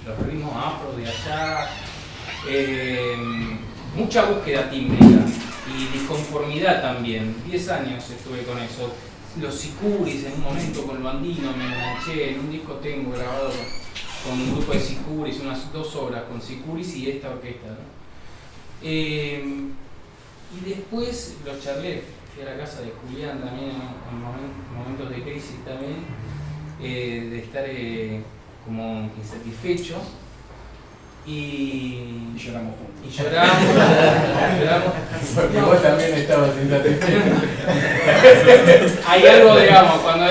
los ritmos afro de allá. Mucha búsqueda tímbrica y disconformidad también. 10 años estuve con eso. Los sicuris en un momento con lo andino me enganché. En un disco tengo grabado con un grupo de sicuris, unas 2 obras con sicuris y esta orquesta, ¿no? Y después lo charlé, fui a la casa de Julián también en momentos de crisis también, de estar como insatisfecho. Y lloramos juntos. Y lloramos. Porque vos también estabas insatisfecho. Hay algo, digamos, cuando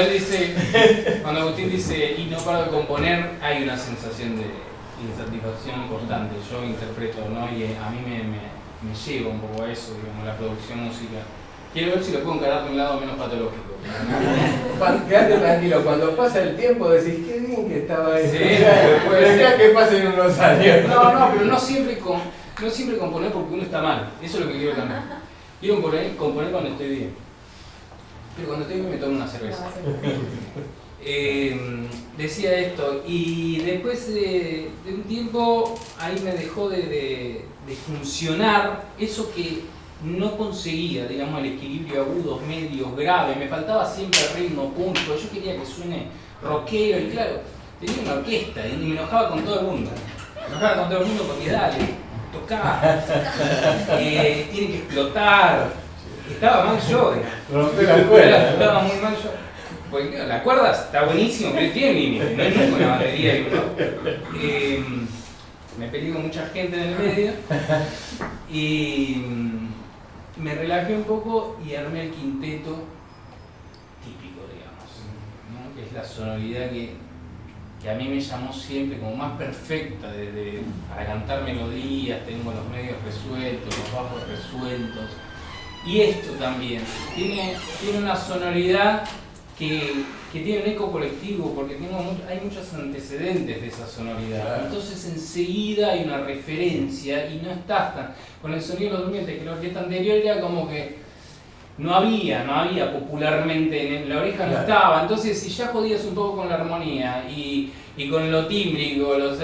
Agustín dice y no paro de componer, hay una sensación de insatisfacción importante. Yo interpreto, ¿no? Y a mí me lleva un poco a eso, digamos, la producción musical. Quiero ver si lo puedo encarar de un lado menos patológico. Quédate tranquilo, cuando pasa el tiempo decís, qué bien que estaba eso. Sí, pero acá que pasen unos años. No, pero no siempre componer porque uno está mal. Eso es lo que quiero cambiar. Quiero componer cuando estoy bien. Pero cuando estoy bien me tomo una cerveza. Decía esto, y después de un tiempo ahí me dejó de funcionar eso que no conseguía, digamos, el equilibrio agudos, medios, graves. Me faltaba siempre el ritmo público. Yo quería que suene rockero y claro, tenía una orquesta y me enojaba con todo el mundo. Porque dale, tocá, tiene que explotar. Estaba mal yo. Rompe la cuerda. Estaba muy mal yo. Porque claro, la cuerda está buenísimo, pero tiene límite, no es nunca una batería y uno. Me peleé con mucha gente en el medio y me relajé un poco y armé el quinteto típico, digamos, ¿no? Que es la sonoridad que a mí me llamó siempre como más perfecta para cantar melodías. Tengo los medios resueltos, los bajos resueltos. Y esto también tiene una sonoridad que tiene un eco colectivo, porque hay muchos antecedentes de esa sonoridad. Claro. Entonces enseguida hay una referencia y no estás tan... Con el sonido de los durmientes, que la orquesta anterior era como que no había popularmente, en la oreja no estaba. Entonces si ya jodías un poco con la armonía y con lo tímbrico, los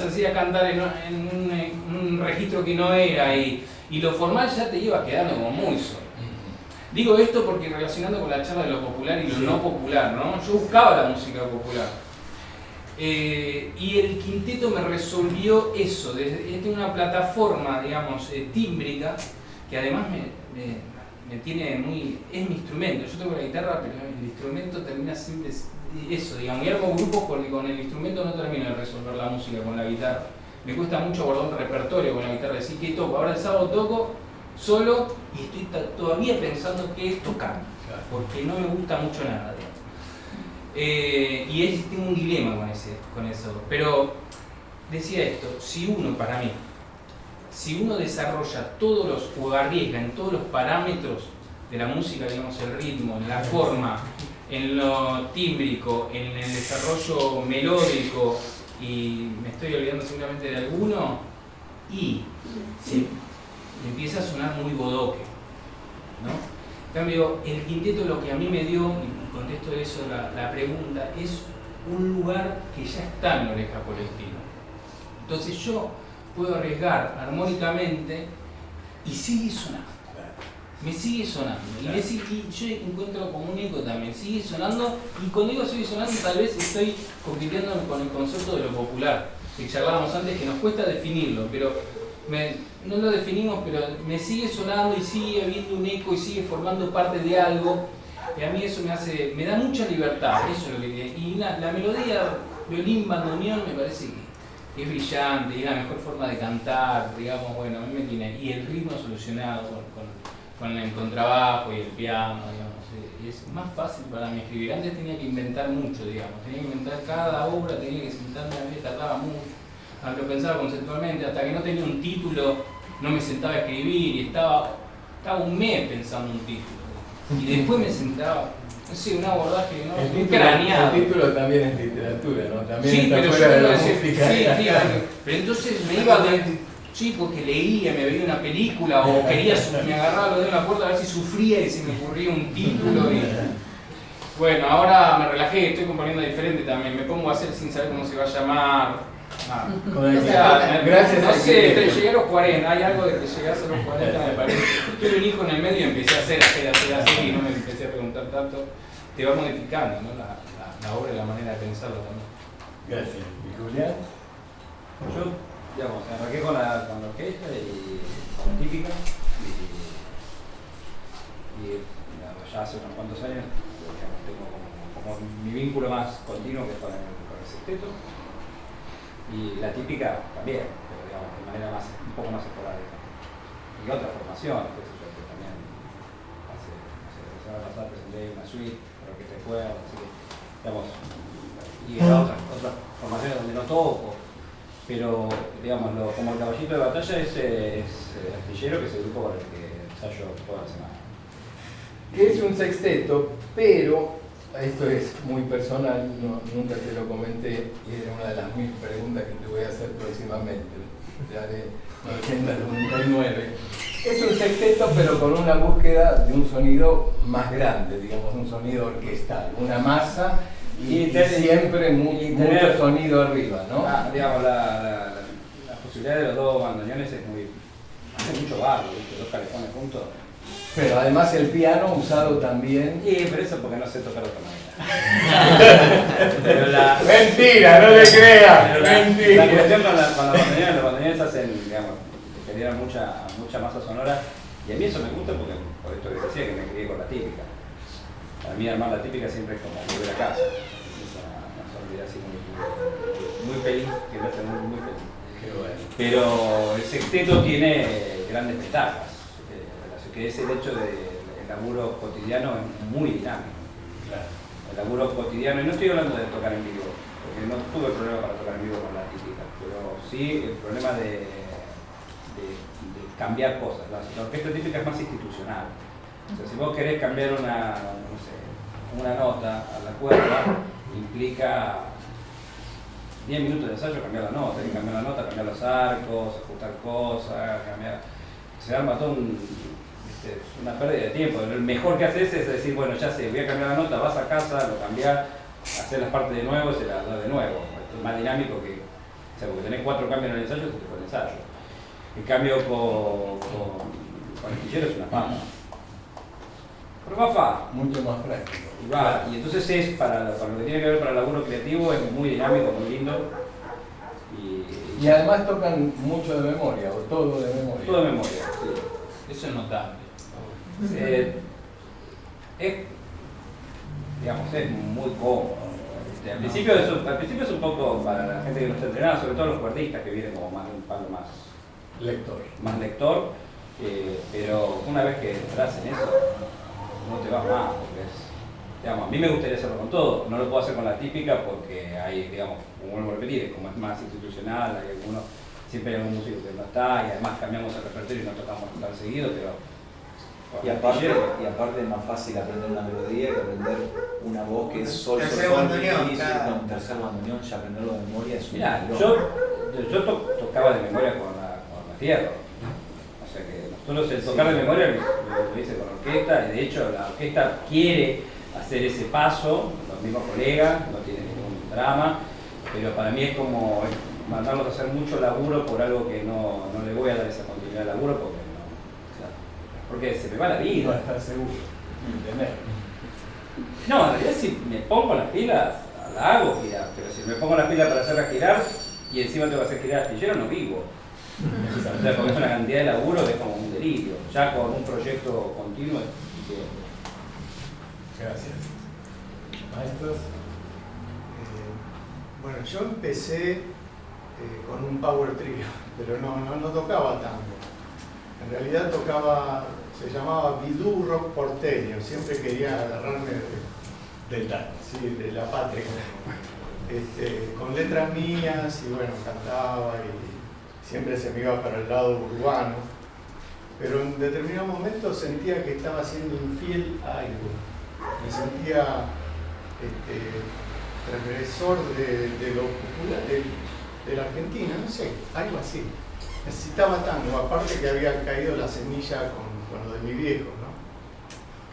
hacías cantar en un registro que no era y lo formal ya te iba quedando como muy solo. Digo esto porque relacionando con la charla de lo popular y lo no popular, ¿no? Yo buscaba la música popular. Y el quinteto me resolvió eso, tiene una plataforma, digamos, tímbrica, que además me tiene muy... es mi instrumento, yo toco la guitarra, pero el instrumento termina siempre eso, digamos, y hago grupos porque con el instrumento no termino de resolver la música con la guitarra. Me cuesta mucho guardar un repertorio con la guitarra, decir qué toco. Ahora el sábado toco solo y estoy todavía pensando qué es tocar, porque no me gusta mucho nada, digamos. Y tengo un dilema con eso, pero decía esto, si uno desarrolla todos los, o arriesga en todos los parámetros de la música, digamos, el ritmo, en la forma, en lo tímbrico, en el desarrollo melódico, y me estoy olvidando seguramente de alguno, y empieza a sonar muy bodoque, ¿no? En cambio, el quinteto lo que a mí me dio, y contesto eso la pregunta, es un lugar que ya está en la oreja colectiva. Entonces yo puedo arriesgar armónicamente y sigue sonando. Me sigue sonando. Claro. Y yo encuentro como un eco también. Sigue sonando, y cuando digo sigue sonando, tal vez estoy compitiendo con el concepto de lo popular, que charlábamos antes, que nos cuesta definirlo, pero no lo definimos, pero me sigue sonando y sigue habiendo un eco y sigue formando parte de algo. Y a mí eso me da mucha libertad. Eso es lo que y la melodía, violín, bandoneón, me parece que es brillante y es la mejor forma de cantar, digamos, bueno, a mí me tiene. Y el ritmo solucionado con el contrabajo y el piano, digamos, y es más fácil para mí escribir. Antes tenía que inventar mucho, digamos, tenía que inventar cada obra, tenía que sentarme a mí, tardaba mucho, aunque lo pensaba conceptualmente, hasta que no tenía un título, no me sentaba a escribir y estaba un mes pensando un título. Y después me sentaba, no sé, un abordaje, ¿no? Un craneado. El título también es literatura, ¿no? También sí, está pero fuera de la decir, música. sí, pero entonces me iba sí, porque leía, me veía una película o quería, me agarraba lo de una puerta a ver si sufría y se me ocurría un título. Y bueno, ahora me relajé, estoy componiendo diferente también, me pongo a hacer sin saber cómo se va a llamar. Gracias. No sé, llegué a los 40, hay algo de que llegás a los 40 me parece. Tuve un hijo en el medio y empecé a hacer y no me empecé a preguntar tanto. Te va modificando, ¿no? La obra y la manera de pensarlo también. Gracias. ¿Y Julián? Yo, digamos, arranqué con la orquesta y con la típica y ya hace unos cuantos años digamos, tengo como mi vínculo más continuo que es con el sexteto. Y la típica también, pero digamos, de manera un poco más esporádica. Y otra formación, que también la semana pasada presenté una suite para orquesta de cuerdas, así que, digamos, y otras formaciones donde no toco, pero, digamos, como el caballito de batalla es Astillero, que es el grupo con el que ensayo toda la semana. Que es un sexteto, pero esto es muy personal, nunca te lo comenté y era una de las 1000 preguntas que te voy a hacer próximamente, ya de 1999. Es un sexteto, pero con una búsqueda de un sonido más grande, digamos, un sonido orquestal, una masa y siempre mucho sonido arriba, ¿no? Digamos, la posibilidad de los dos bandoneones es hace mucho barro, ¿viste? Dos calefones juntos. Pero además el piano usado también. Sí, pero eso porque no sé tocar otra manera. Mentira, no le creas. Mentira. La cuestión con los bandoneones hacen, digamos, generan mucha masa sonora. Y a mí eso me gusta porque, por esto que decía, que me crié con la típica. Para mí armar la típica siempre es como volver a casa. Es una sonoridad así muy feliz, que me hace muy feliz. Pero el sexteto tiene grandes ventajas. Que es el hecho del laburo cotidiano muy dinámico. Claro. El laburo cotidiano, y no estoy hablando de tocar en vivo, porque no tuve problema para tocar en vivo con la típica, pero sí el problema de cambiar cosas. La orquesta típica es más institucional. O sea, si vos querés cambiar una nota a la cuerda, implica 10 minutos de ensayo cambiar la nota, y cambiar la nota, cambiar los arcos, ajustar cosas, se arma todo una pérdida de tiempo. Lo mejor que haces es decir, bueno, ya sé, voy a cambiar la nota, vas a casa, lo cambiás, hacer las partes de nuevo y se las da de nuevo. Es más dinámico que, o sea, porque tenés 4 cambios en el ensayo, se te fue el ensayo. En cambio con el Astillero es una papa. Pero va mucho más práctico. y va. Y entonces es para lo que tiene que ver para el laburo creativo, es muy dinámico, muy lindo. Y además tocan mucho de memoria, o todo de memoria. Todo de memoria, sí. Eso es notable. Es muy cómodo. Al principio es un poco para la gente que no está entrenada, sobre todo los cuerdistas que vienen como más un palo más lector, pero una vez que entras en eso, no te vas más, porque a mí me gustaría hacerlo con todo, no lo puedo hacer con la típica porque hay, como vuelvo a repetir, como es más institucional, siempre hay algún músico que no está, y además cambiamos el repertorio y no tocamos tan seguido, pero... Y aparte es más fácil aprender una melodía que aprender una voz que es sol, tercer sol, bandoneón, mi, claro. un tercer bandoneón, ya aprenderlo de memoria es un Mirá, logro. yo tocaba de memoria con la Fierro. O sea que nosotros el tocar de memoria lo hice con orquesta, y de hecho la orquesta quiere hacer ese paso, los mismos colegas, no tiene ningún drama, pero para mí es como mandarlos a hacer mucho laburo por algo que no le voy a dar esa continuidad de laburo porque se me va la vida. No estar seguro, tener. No, en realidad si me pongo las pilas, la hago girar, pero si me pongo las pilas para hacerla girar y encima tengo que hacer girar astillero, no vivo. O sea, porque es una cantidad de laburo que es como un delirio. Ya con un proyecto continuo es bien. Gracias. Maestros. Bueno, yo empecé con un power trio, pero no tocaba tango. En realidad se llamaba bidú rock porteño, siempre quería agarrarme Del tango. sí, de la patria, con letras mías y bueno, cantaba y siempre se me iba para el lado urbano, pero en determinado momento sentía que estaba siendo infiel a algo, me sentía transgresor de lo popular de la Argentina, no sé, algo así. Necesitaba tango, aparte que había caído la semilla con lo de mi viejo, ¿no?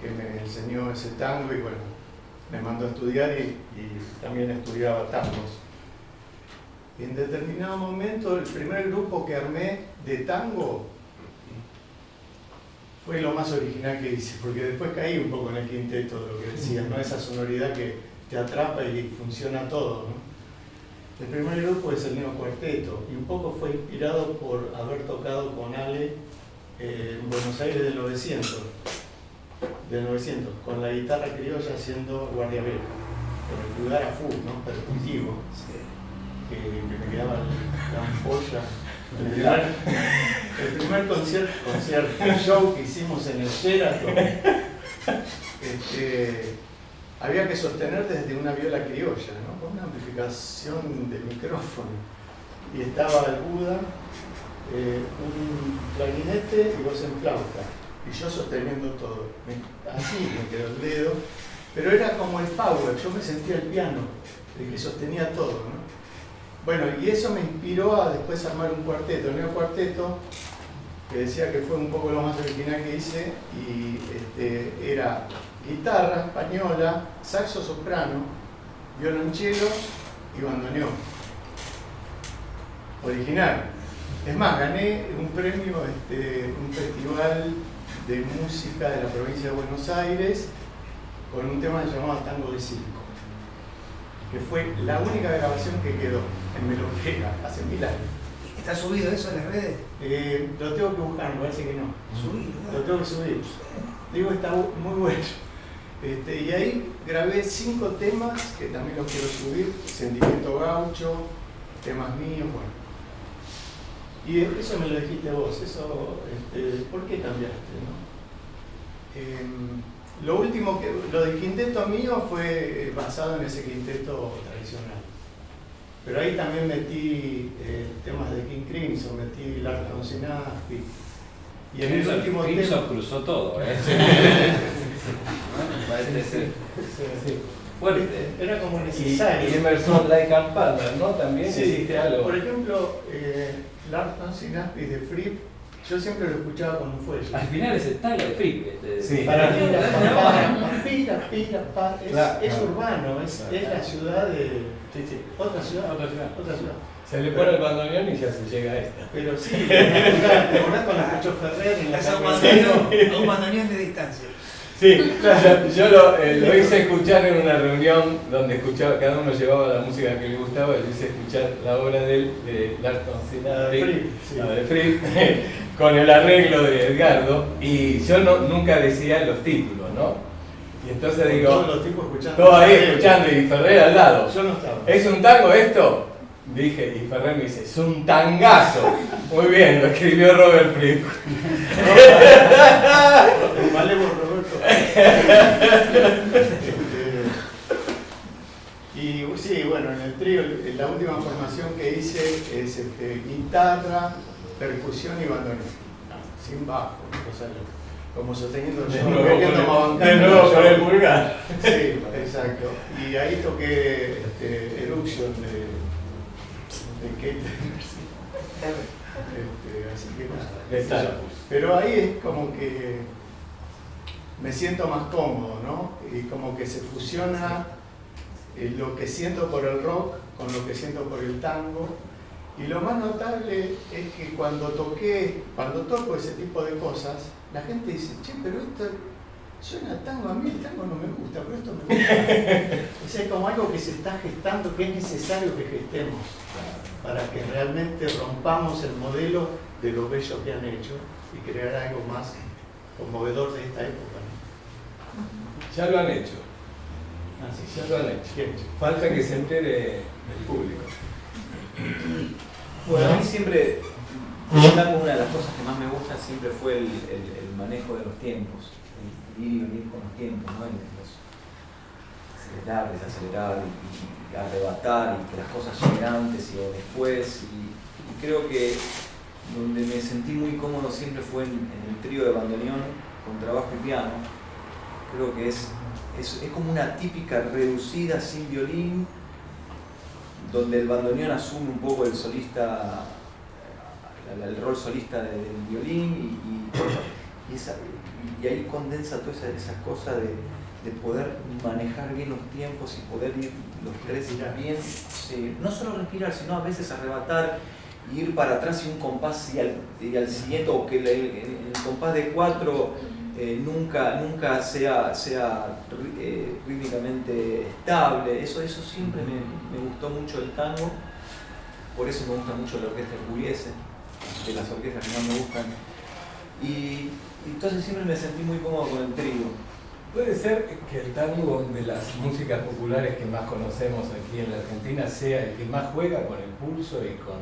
Que me enseñó ese tango y bueno, me mandó a estudiar y también estudiaba tangos. Y en determinado momento el primer grupo que armé de tango fue lo más original que hice, porque después caí un poco en el quinteto de lo que decía, ¿no? Esa sonoridad que te atrapa y funciona todo, ¿no? El primer grupo es el Neocuarteto y un poco fue inspirado por haber tocado con Ale en Buenos Aires del 900, con la guitarra criolla haciendo Guardia Vieja, con el pulgar a full, ¿no? Percutivo, que me quedaba la ampolla. El primer concierto, el show que hicimos en el Sheraton, había que sostener desde una viola criolla, ¿no? Con una amplificación de micrófono. Y estaba el Buda, un clarinete y voz en flauta. Y yo sosteniendo todo. Así me quedó el dedo. Pero era como el power, yo me sentía el piano, el que sostenía todo, ¿no? Bueno, y eso me inspiró a después armar un cuarteto, el neocuarteto, que decía que fue un poco lo más original que hice, y era guitarra española, saxo soprano, violonchelo y bandoneón. Original. Es más, gané un premio, un festival de música de la provincia de Buenos Aires con un tema llamado Tango de Circo, que fue la única grabación que quedó en Melopea hace 1000 años. ¿Está subido eso en las redes? Lo tengo que buscar, me parece que no. Subido. Lo tengo que subir. Digo, está muy bueno. Y ahí grabé 5 temas que también los quiero subir, Sentimiento Gaucho, temas míos, bueno. Y eso me lo dijiste vos, eso, ¿por qué cambiaste, no? Lo último lo del quinteto mío fue basado en ese quinteto tradicional. Pero ahí también metí temas de King Crimson, metí Larton Sinaspi. Y en el último Crimson tema cruzó todo, ¿eh? Parece ser sí. fuerte. Era como necesario. Y Emerson Lake and Palmer, ¿no? También Sí, existe algo. por ejemplo, Larton Sinaspi de Fripp, yo siempre lo escuchaba con un fuelle. Al final es el tango de Fripp. Sí. Para mí Claro. es urbano, es la ciudad de Sí. otra ciudad. Otra ciudad. Se le pone el bandoneón y ya se llega a esta. Pero sí, ¿te acordás cuando escuchó Ferrer en la Es a un Carmen? bandoneón de distancia. Sí, yo lo hice escuchar en una reunión donde escuchaba, cada uno llevaba la música que le gustaba, y hice escuchar la obra de Lars von La de Frick, sí. la de Frick, con el arreglo de Edgardo, y yo nunca decía los títulos, ¿no? Y entonces digo, todos los tipos escuchando. todo ahí escuchando y Ferrer al lado. Yo no estaba. ¿Es un tango esto? Dije, y Ferrer me dice, es un tangazo. Muy bien, lo escribió Robert Fripp. Vale por Roberto. Y sí, bueno, en el trío, la última formación que hice es guitarra, percusión y bandoneón. Sin bajo, o sea, como sosteniendo De yo, nuevo por el pulgar. Sí, exacto. Y ahí toqué Eruption de Kate así que De nada. Tarkus. Pero ahí es como que me siento más cómodo, ¿no? Y como que se fusiona lo que siento por el rock con lo que siento por el tango. Y lo más notable es que cuando toco ese tipo de cosas, la gente dice, che, pero esto suena tango, a mí el tango no me gusta, pero esto me gusta. O sea, es como algo que se está gestando, que es necesario que gestemos para que realmente rompamos el modelo de lo bello que han hecho y crear algo más conmovedor de esta época, ¿no? Ya lo han hecho. Así Ya lo han hecho. Falta que se entere el público. Bueno, a mí siempre, el tango, una de las cosas que más me gusta siempre fue el manejo de los tiempos, el ir y venir con los tiempos, ¿no? Acelerar, desacelerar y arrebatar, y que las cosas lleguen antes o después. Y creo que donde me sentí muy cómodo siempre fue en el trío de bandoneón con trabajo y piano. Creo que es como una típica reducida sin violín, donde el bandoneón asume un poco el solista, el rol solista del violín y ahí condensa todas esas cosas de poder manejar bien los tiempos y poder ir los tres bien, sí, no solo respirar, sino a veces arrebatar, ir para atrás y un compás y al siguiente, o que el compás de 4 nunca sea rítmicamente estable. Eso siempre me gustó mucho el tango, por eso me gusta mucho la orquesta de Pugliese, de las orquestas que más me gustan, y entonces siempre me sentí muy cómodo con el trío. Puede ser que el tango de las músicas populares que más conocemos aquí en la Argentina sea el que más juega con el pulso y con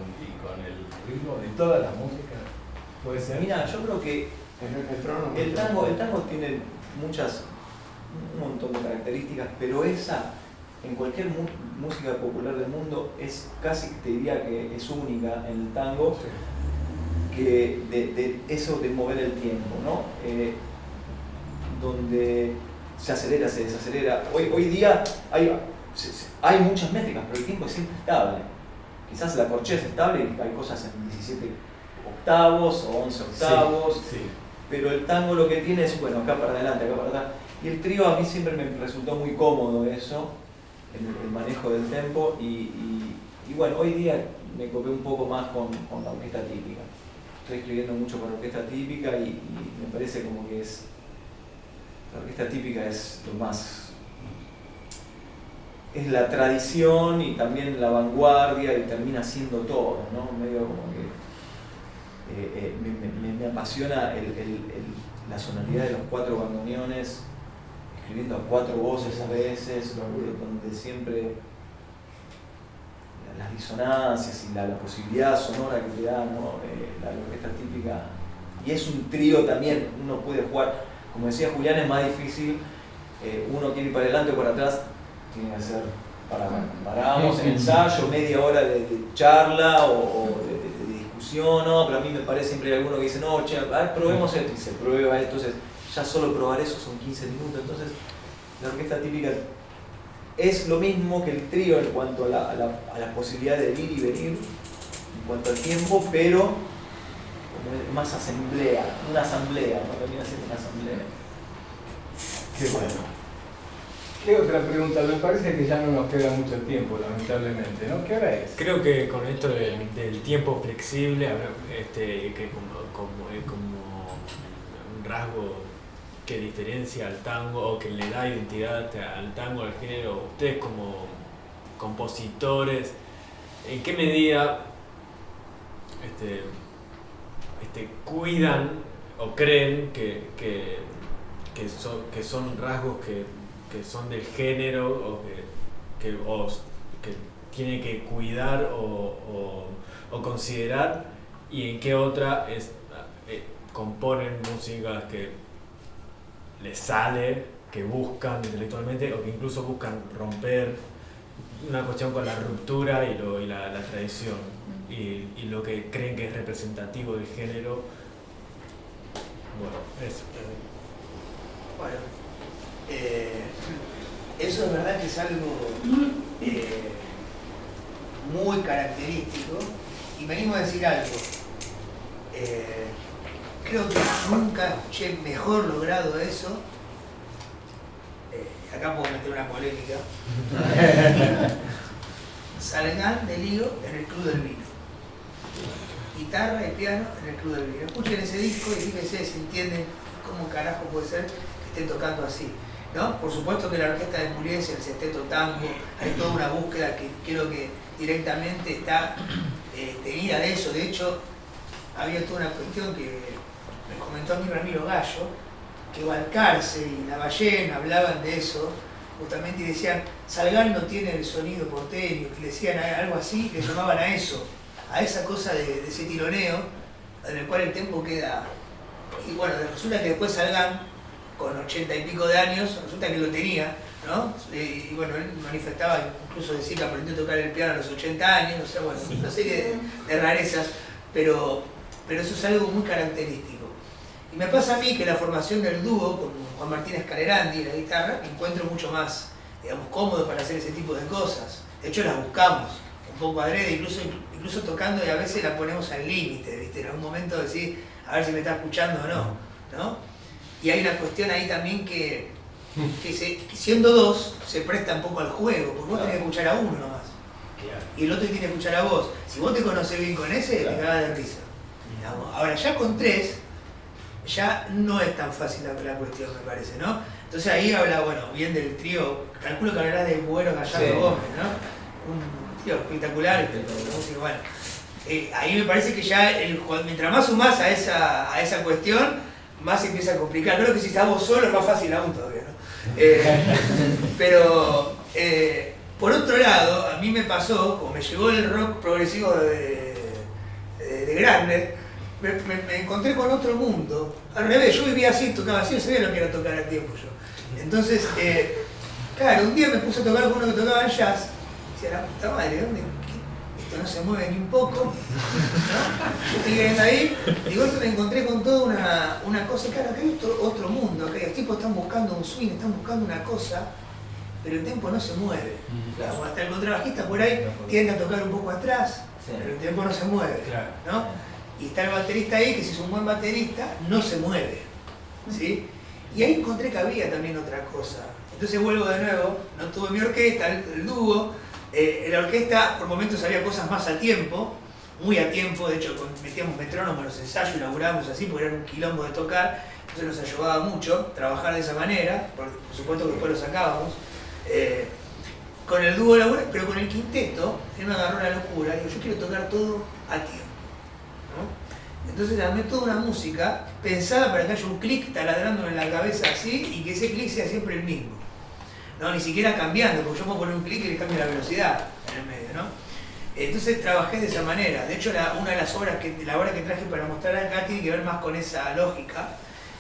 el ritmo de todas las músicas. ¿Puede ser? Mira, yo creo que el tango tiene un montón de características, pero esa, en cualquier música popular del mundo, es casi, te diría que es única en el tango, que de eso de mover el tiempo, ¿no? Donde se acelera, se desacelera. Hoy día hay muchas métricas, pero el tiempo es siempre estable. Quizás la corchea es estable y hay cosas en 17 octavos o 11 octavos, sí. Pero el tango lo que tiene es, bueno, acá para adelante, acá para atrás. Y el trío a mí siempre me resultó muy cómodo eso, el manejo del tempo, y bueno, hoy día me copé un poco más con la orquesta típica. Estoy escribiendo mucho con orquesta típica y me parece como que la orquesta típica es lo más, es la tradición y también la vanguardia, y termina siendo todo, ¿no? Medio como que me apasiona la sonoridad de los 4 bandoneones, escribiendo a 4 voces a veces, donde siempre las disonancias y la posibilidad sonora que te da, ¿no? La orquesta típica. Y es un trío también, uno puede jugar, como decía Julián, es más difícil, uno quiere ir para adelante o para atrás, tiene que hacer, paramos en ensayo, media hora de charla o de discusión, ¿no? Pero a mí me parece siempre hay alguno que dice, no, che, probemos esto, y se prueba esto, entonces ya solo probar eso son 15 minutos, entonces la orquesta típica es lo mismo que el trío en cuanto a la posibilidad de ir y venir, en cuanto al tiempo, pero como más asamblea, una asamblea, ¿no? Termina siendo una asamblea. Qué bueno. ¿Qué otra pregunta? Me parece que ya no nos queda mucho tiempo, lamentablemente, ¿no? ¿Qué hora es? Creo que con esto del tiempo flexible, que como un rasgo que diferencia al tango o que le da identidad al tango, al género? Ustedes como compositores, ¿en qué medida cuidan o creen que son rasgos que son del género o que tiene que cuidar o considerar, y en qué otra componen músicas que les sale, que buscan intelectualmente o que incluso buscan romper una cuestión con la ruptura y la tradición y lo que creen que es representativo del género? Bueno, eso. Bueno, eso es verdad que es algo muy característico, y me animo a decir algo. Creo que nunca escuché mejor logrado eso. Acá puedo meter una polémica. Salgan de Lío en el Club del Vino. Guitarra y piano en el Club del Vino. Escuchen ese disco y fíjense si entienden cómo carajo puede ser que estén tocando así, ¿no? Por supuesto que la orquesta de Pugliese, el sexteto tango, hay toda una búsqueda que creo que directamente está tenida de eso. De hecho, había toda una cuestión que me comentó a mí Ramiro Gallo, que Balcarce y La Ballena hablaban de eso justamente y decían, Salgán no tiene el sonido porteño, que le decían algo así, le llamaban a eso, a esa cosa de ese tironeo en el cual el tempo queda. Y bueno, resulta que después Salgán, con 80 y pico de años, resulta que lo tenía, ¿no? Y bueno, él manifestaba, incluso decía que aprendió a tocar el piano a los 80 años, o sea, bueno, no sé qué de rarezas, pero eso es algo muy característico. Y me pasa a mí que la formación del dúo con Juan Martínez Calerandi, la guitarra, me encuentro mucho más, digamos, cómodo para hacer ese tipo de cosas. De hecho, las buscamos un poco adrede, incluso tocando, y a veces la ponemos al límite, ¿viste? En algún momento decir, a ver si me está escuchando o no, ¿no? Y hay una cuestión ahí también que siendo dos, se presta un poco al juego, porque vos tenés que escuchar a uno nomás. Y el otro tiene que escuchar a vos. Si vos te conocés bien con ese, te cagás de risa. Ahora, ya con tres, ya no es tan fácil la cuestión, me parece, ¿no? Entonces ahí habla, bueno, bien del trío, calculo que hablará de Bueno Gallardo Gómez, ¿no? Un trío espectacular, bueno. Ahí me parece que ya, mientras más sumás a esa cuestión, más se empieza a complicar. Creo que si estás vos solo es más fácil aún todavía, ¿no? Pero, por otro lado, a mí me pasó, como me llegó el rock progresivo de grande, me encontré con otro mundo. Al revés, yo vivía así, tocaba así, no sabía lo que era tocar al tiempo yo. Entonces, claro, un día me puse a tocar con uno que tocaba jazz. Decía, la puta madre, ¿dónde? Esto no se mueve ni un poco, ¿no? Yo estoy viendo ahí, digo, me encontré con toda una cosa, claro, acá hay otro mundo, acá los tipos están buscando un swing, están buscando una cosa, pero el tempo no se mueve. Claro, hasta el contrabajista por ahí tiende a tocar un poco atrás, pero el tempo no se mueve, ¿no? Y está el baterista ahí, que si es un buen baterista, no se mueve, ¿sí? Y ahí encontré que había también otra cosa. Entonces vuelvo de nuevo, no tuve mi orquesta, el dúo. En la orquesta por momentos había cosas más a tiempo, muy a tiempo, de hecho metíamos metrónomos en los ensayos y laburábamos así porque era un quilombo de tocar, entonces nos ayudaba mucho trabajar de esa manera, por supuesto que después lo sacábamos. Con el dúo laburé, pero con el quinteto, él me agarró la locura, digo, yo quiero tocar todo a tiempo, ¿no? Entonces armé toda una música pensada para que haya un clic taladrándome en la cabeza así y que ese clic sea siempre el mismo. No, ni siquiera cambiando, porque yo puedo poner un clic y le cambio la velocidad en el medio, ¿no? Entonces trabajé de esa manera. De hecho, una de las obras la obra que traje para mostrar acá tiene que ver más con esa lógica,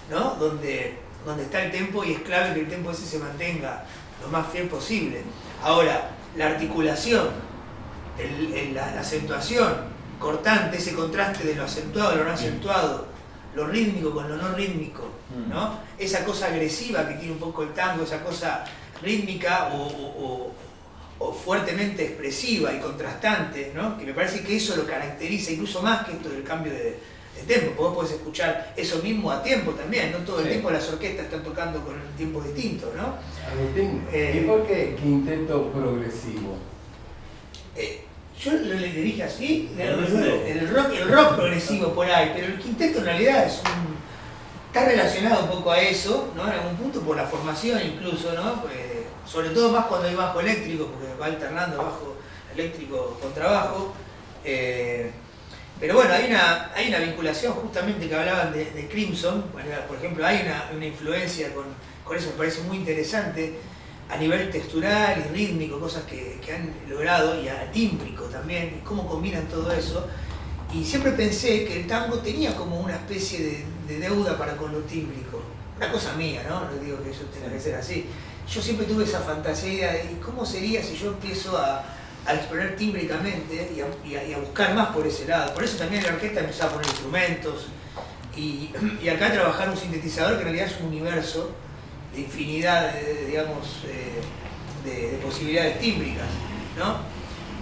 ¿no? Donde está el tempo y es clave que el tempo ese se mantenga lo más fiel posible. Ahora, la articulación, la acentuación cortante, ese contraste de lo acentuado a lo no acentuado, lo rítmico con lo no rítmico, ¿no? Esa cosa agresiva que tiene un poco el tango, esa cosa rítmica o fuertemente expresiva y contrastante, ¿no? Que me parece que eso lo caracteriza incluso más que esto del cambio de tempo, porque vos podés escuchar eso mismo a tiempo también, no todo el tiempo las orquestas están tocando con un tiempo distinto, ¿no? Agustín, ¿y por qué quinteto progresivo? Yo le dije así, el rock progresivo por ahí, pero el quinteto en realidad está relacionado un poco a eso, ¿no? En algún punto por la formación incluso, ¿no? Sobre todo más cuando hay bajo eléctrico, porque va alternando bajo eléctrico con trabajo. Pero bueno, hay una vinculación justamente que hablaban de Crimson, por ejemplo, hay una influencia con eso, me parece muy interesante, a nivel textural y rítmico, cosas que han logrado, y a tímbrico también, y cómo combinan todo eso. Y siempre pensé que el tango tenía como una especie de deuda para con lo tímbrico. Una cosa mía, ¿no? No digo que eso tenga que ser así. Yo siempre tuve esa fantasía de cómo sería si yo empiezo a explorar tímbricamente y a buscar más por ese lado. Por eso también en la orquesta empezaba a poner instrumentos y acá trabajar un sintetizador que en realidad es un universo de infinidad, de posibilidades tímbricas, ¿no?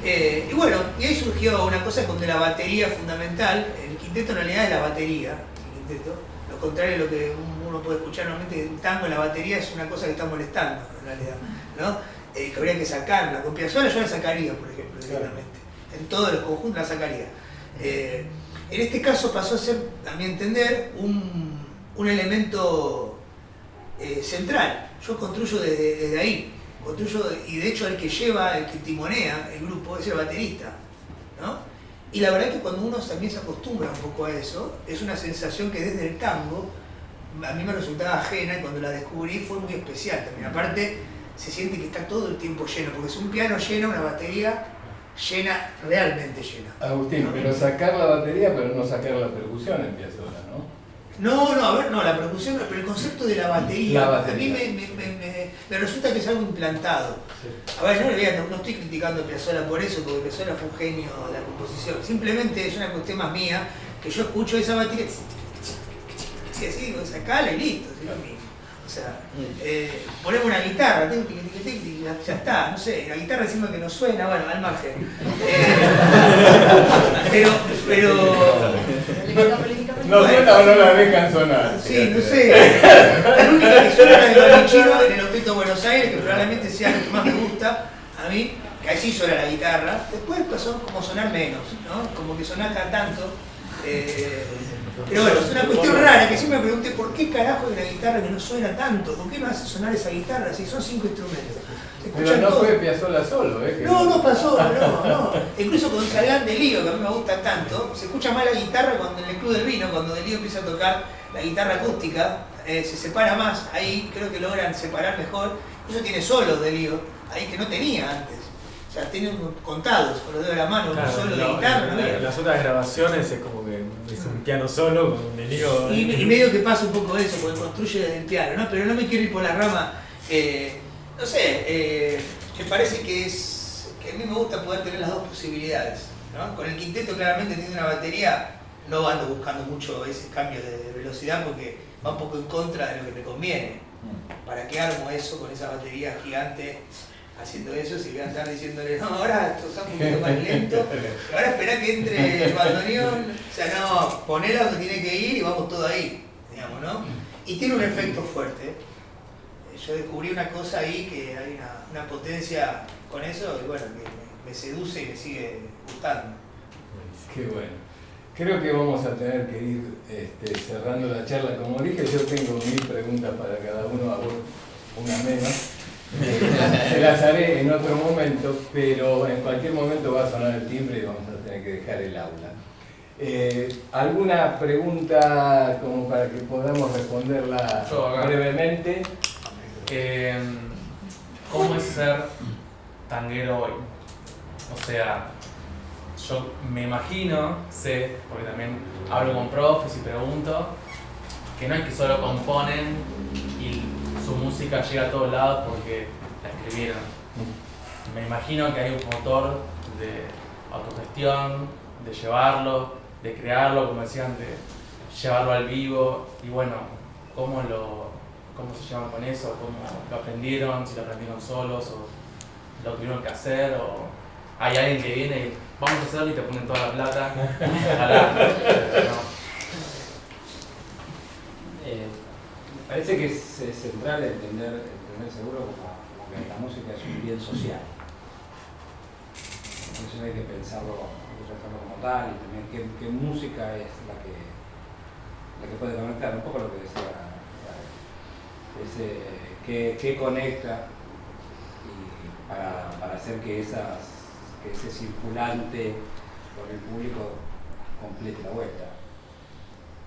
Y bueno, y ahí surgió una cosa donde la batería fundamental, el quinteto en realidad es la batería, el quinteto, lo contrario de lo que uno puede escuchar normalmente en tango, la batería es una cosa que está molestando en realidad, ¿no? Que habría que sacarla. Con Piazzolla yo la sacaría, por ejemplo, directamente. En todos los conjuntos la sacaría. En este caso pasó a ser, a mi entender, un elemento central. Yo construyo desde ahí. Y de hecho el que timonea el grupo es el baterista, ¿no? Y la verdad es que cuando uno también se acostumbra un poco a eso, es una sensación que desde el tango a mí me resultaba ajena, y cuando la descubrí fue muy especial también. Aparte, se siente que está todo el tiempo lleno, porque es un piano lleno, una batería llena, realmente llena. Agustín, ¿no? pero sacar la batería, pero no sacar la percusión en Piazzolla, ¿no? No, la percusión, pero el concepto de la batería, a mí me resulta que es algo implantado. Sí. A ver, no estoy criticando a Piazzolla por eso, porque Piazzolla fue un genio de la composición. Simplemente es una cuestión más mía, que yo escucho esa batería, así digo, sacala y listo, es lo mismo. O sea, ponemos una guitarra, ya está, no sé, la guitarra decimos que no suena, bueno, al margen. Pero ¿no suena o no la dejan sonar? Sí, no sé. La única que suena es la de Balichino en el Octeto Buenos Aires, que probablemente sea lo que más me gusta a mí, que ahí sí suena la guitarra. Después empezó como a sonar menos, ¿no? Como que sonaba cada tanto. Pero bueno, es una cuestión rara, que siempre me pregunté por qué carajo hay una guitarra que no suena tanto, ¿por qué no hace sonar esa guitarra si son 5 instrumentos? Pero no todo. fue Piazzolla solo, ¿eh? No pasó, no. Incluso con Salgán de Lío, que a mí me gusta tanto, se escucha más la guitarra cuando en el Club del Vino, cuando de Lío empieza a tocar la guitarra acústica, se separa más, ahí creo que logran separar mejor. Eso tiene solos de Lío, ahí que no tenía antes. O sea, tienen contados con los dedos de la mano, claro, un solo de guitarra. Las otras grabaciones es como que es un piano solo con un Lío. Y medio que pasa un poco eso, porque construye desde el piano, ¿no? Pero no me quiero ir por la rama. No sé, me parece que a mí me gusta poder tener las dos posibilidades, ¿no? Con el quinteto claramente teniendo una batería, no ando buscando mucho ese cambio de velocidad porque va un poco en contra de lo que me conviene. ¿Para qué armo eso con esa batería gigante haciendo eso? Si voy a estar diciéndole, no, ahora toca un poquito más lento, ahora espera que entre el bandoneón, o sea, no, ponela donde tiene que ir y vamos todo ahí, digamos, ¿no? Y tiene un efecto fuerte. Yo descubrí una cosa ahí, que hay una potencia con eso, y bueno, que me seduce y me sigue gustando. Qué bueno. Creo que vamos a tener que ir cerrando la charla. Como dije, yo tengo 1000 preguntas para cada uno, a vos una menos. Se las haré en otro momento, pero en cualquier momento va a sonar el timbre y vamos a tener que dejar el aula. ¿Alguna pregunta como para que podamos responderla brevemente? ¿Cómo es ser tanguero hoy? O sea, yo me imagino, sé, porque también hablo con profes y pregunto, que no es que solo componen y su música llega a todos lados porque la escribieron. Me imagino que hay un motor de autogestión, de llevarlo, de crearlo, como decían, de llevarlo al vivo. Y bueno, ¿cómo se llevan con eso? ¿Cómo lo aprendieron? ¿Si lo aprendieron solos? ¿O lo tuvieron que hacer? ¿O hay alguien que viene y vamos a hacerlo y te ponen toda la plata? Me parece que es central entender seguro como que la música es un bien social. Entonces hay que pensarlo como tal, y también qué música es la la que puede conectar, un poco lo que decía, qué conecta y para hacer que ese circulante con el público complete la vuelta.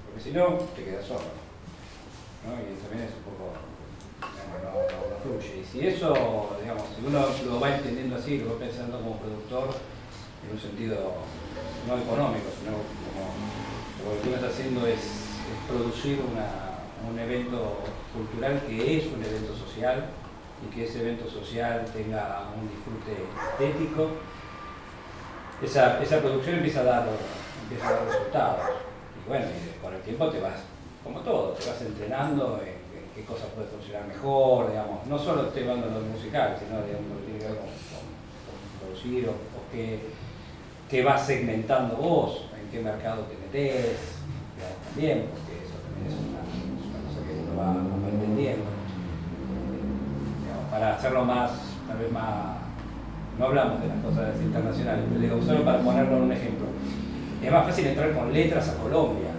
Porque si no, te quedas solo, ¿no? Y también es un poco, no fluye. Y si eso, digamos, si uno lo va entendiendo así, lo va pensando como productor, en un sentido no económico, sino como lo que uno está haciendo es producir un evento cultural que es un evento social, y que ese evento social tenga un disfrute estético, esa producción empieza a dar resultados. Y bueno, y con el tiempo te vas, como todo, te vas entrenando en qué cosas puede funcionar mejor, digamos. No solo estoy hablando de lo musical, sino digamos, lo que tiene que ver con producir o qué vas segmentando vos, en qué mercado te metés, digamos, también, porque eso también es una cosa que uno va entendiendo. Digamos, para hacerlo más, tal vez más, no hablamos de las cosas internacionales, pero digo, solo para ponerlo en un ejemplo. Es más fácil entrar con letras a Colombia,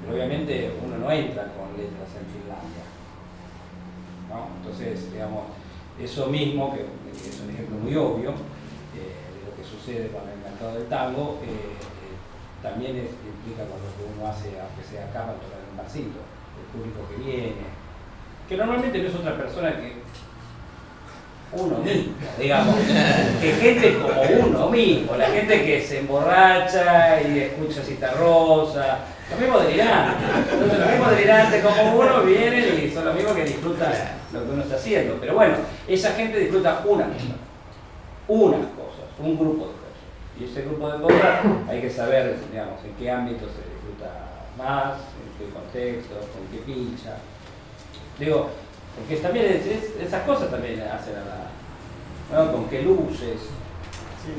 pero obviamente uno no entra con letras en Finlandia, ¿no? Entonces, digamos, eso mismo, que es un ejemplo muy obvio de lo que sucede con el mercado del tango, también implica con lo que uno hace, aunque sea acá, para tocar en un barcito, el público que viene, que normalmente no es otra persona que uno mismo, digamos, que gente como uno mismo, la gente que se emborracha y escucha Citarrosa, los mismos delirantes. Entonces, los mismos delirantes como uno vienen y son los mismos que disfrutan lo que uno está haciendo. Pero bueno, esa gente disfruta unas cosas, un grupo de cosas. Y ese grupo de cosas hay que saber, digamos, en qué ámbito se disfruta más, en qué contexto, con qué pincha. Digo, porque también esas cosas también hacen ¿no? Con qué luces. Sí,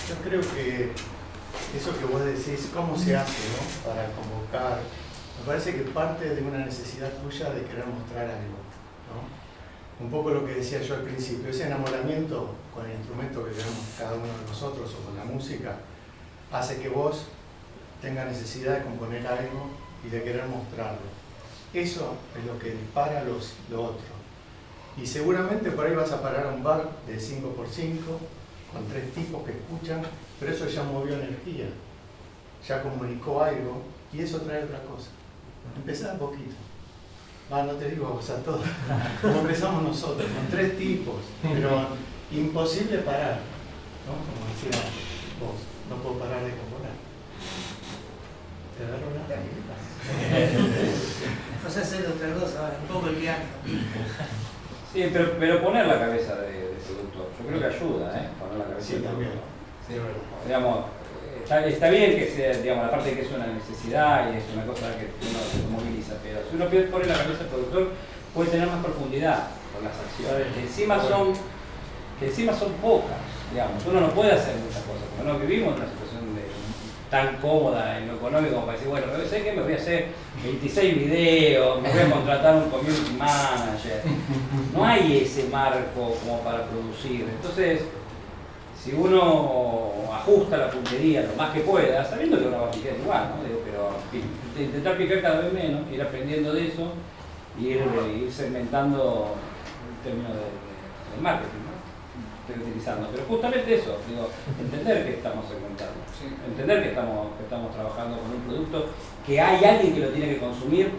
yo creo que eso que vos decís, cómo se hace, ¿no? Para convocar, me parece que parte de una necesidad tuya de querer mostrar algo, ¿no? Un poco lo que decía yo al principio, ese enamoramiento con el instrumento que tenemos cada uno de nosotros o con la música, hace que vos tengas necesidad de componer algo y de querer mostrarlo. Eso es lo que dispara lo otro. Y seguramente por ahí vas a parar a un bar de 5x5 con 3 tipos que escuchan, pero eso ya movió energía, ya comunicó algo y eso trae otra cosa. Empezá un poquito. No te digo a vos a todos, como empezamos nosotros, con 3 tipos, pero imposible parar, ¿no? Como decía vos, no puedo parar de componer. Te agarro una técnica. Vas a hacer otra cosa, un poco el piano. Sí, pero poner la cabeza de productor, yo creo que ayuda, poner la cabeza sí, de también. Sí, digamos, está bien que sea, digamos, la parte de que es una necesidad y es una cosa que uno se moviliza, pero si uno pone la cabeza del productor, puede tener más profundidad con las acciones, que encima son pocas, digamos, uno no puede hacer muchas cosas, porque no vivimos en una situación tan cómoda en lo económico como para decir, bueno, ¿sabes qué? Me voy a hacer 26 videos, me voy a contratar un community manager. No hay ese marco como para producir. Entonces, si uno ajusta la puntería lo más que pueda, sabiendo que uno va a picar igual, ¿no? Digo, pero intentar picar cada vez menos, ir aprendiendo de eso y ir segmentando el término del marketing, ¿no? Estoy utilizando, pero justamente eso, digo, entender que estamos segmentando, ¿sí? Entender que estamos trabajando con un producto, que hay alguien que lo tiene que consumir,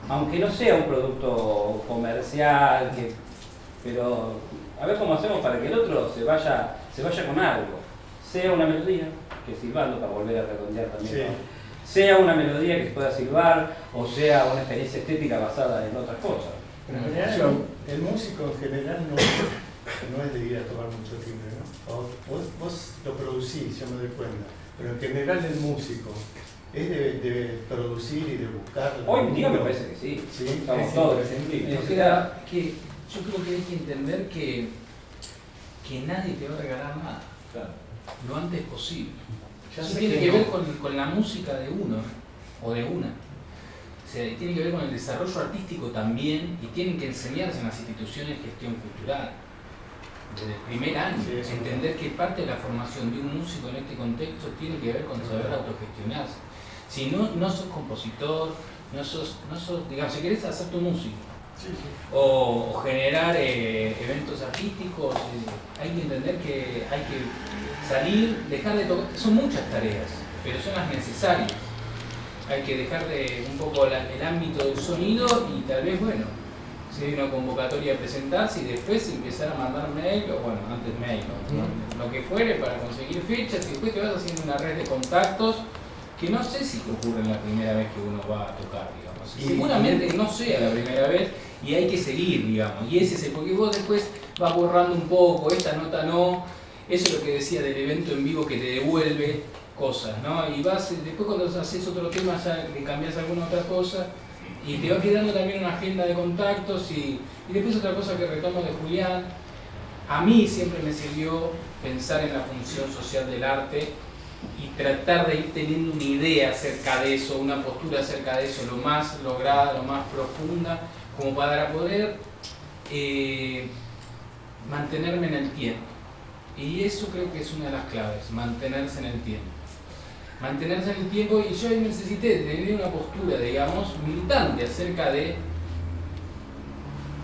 aunque no sea un producto comercial, pero a ver cómo hacemos para que el otro se vaya con algo, sea una melodía, que silbando, para volver a redondear también, sí. Sea una melodía que se pueda silbar, o sea una experiencia estética basada en otras cosas. Pero en general, el músico en general no es de ir a tomar mucho timbre, ¿no? Vos lo producís, yo me doy cuenta, pero en general el músico es de producir y de buscar. Hoy en día me parece que sí, estamos todos O sea, que yo creo que hay que entender que nadie te va a regalar nada, claro, lo antes posible. Eso tiene que ver con la música de uno o de una. O sea, y tiene que ver con el desarrollo artístico también, y tienen que enseñarse en las instituciones gestión cultural. Desde el primer año, entender que parte de la formación de un músico en este contexto tiene que ver con saber autogestionarse. Si no sos compositor, no sos, digamos, si querés hacer tu música, o generar eventos artísticos, hay que entender que hay que salir, dejar de tocar, son muchas tareas, pero son las necesarias. Hay que dejar de un poco el ámbito del sonido y tal vez, bueno, si hay una convocatoria a presentarse y después empezar a mandar mail, o bueno, antes mail, ¿no? Lo que fuere para conseguir fechas y después te vas haciendo una red de contactos que no sé si ocurre la primera vez que uno va a tocar, digamos. Seguramente no sea la primera vez y hay que seguir, digamos. Y ese es el, porque vos después vas borrando un poco, esta nota no, eso es lo que decía del evento en vivo que te devuelve cosas, ¿no? Y vas, después cuando haces otro tema ya le cambias alguna otra cosa y te va quedando también una agenda de contactos y después otra cosa que retomo de Julián, a mí siempre me sirvió pensar en la función social del arte y tratar de ir teniendo una idea acerca de eso, una postura acerca de eso, lo más lograda, lo más profunda, como para poder mantenerme en el tiempo. Y eso creo que es una de las claves, mantenerse en el tiempo. Mantenerse en el tiempo, y yo necesité tener una postura, digamos, militante acerca de,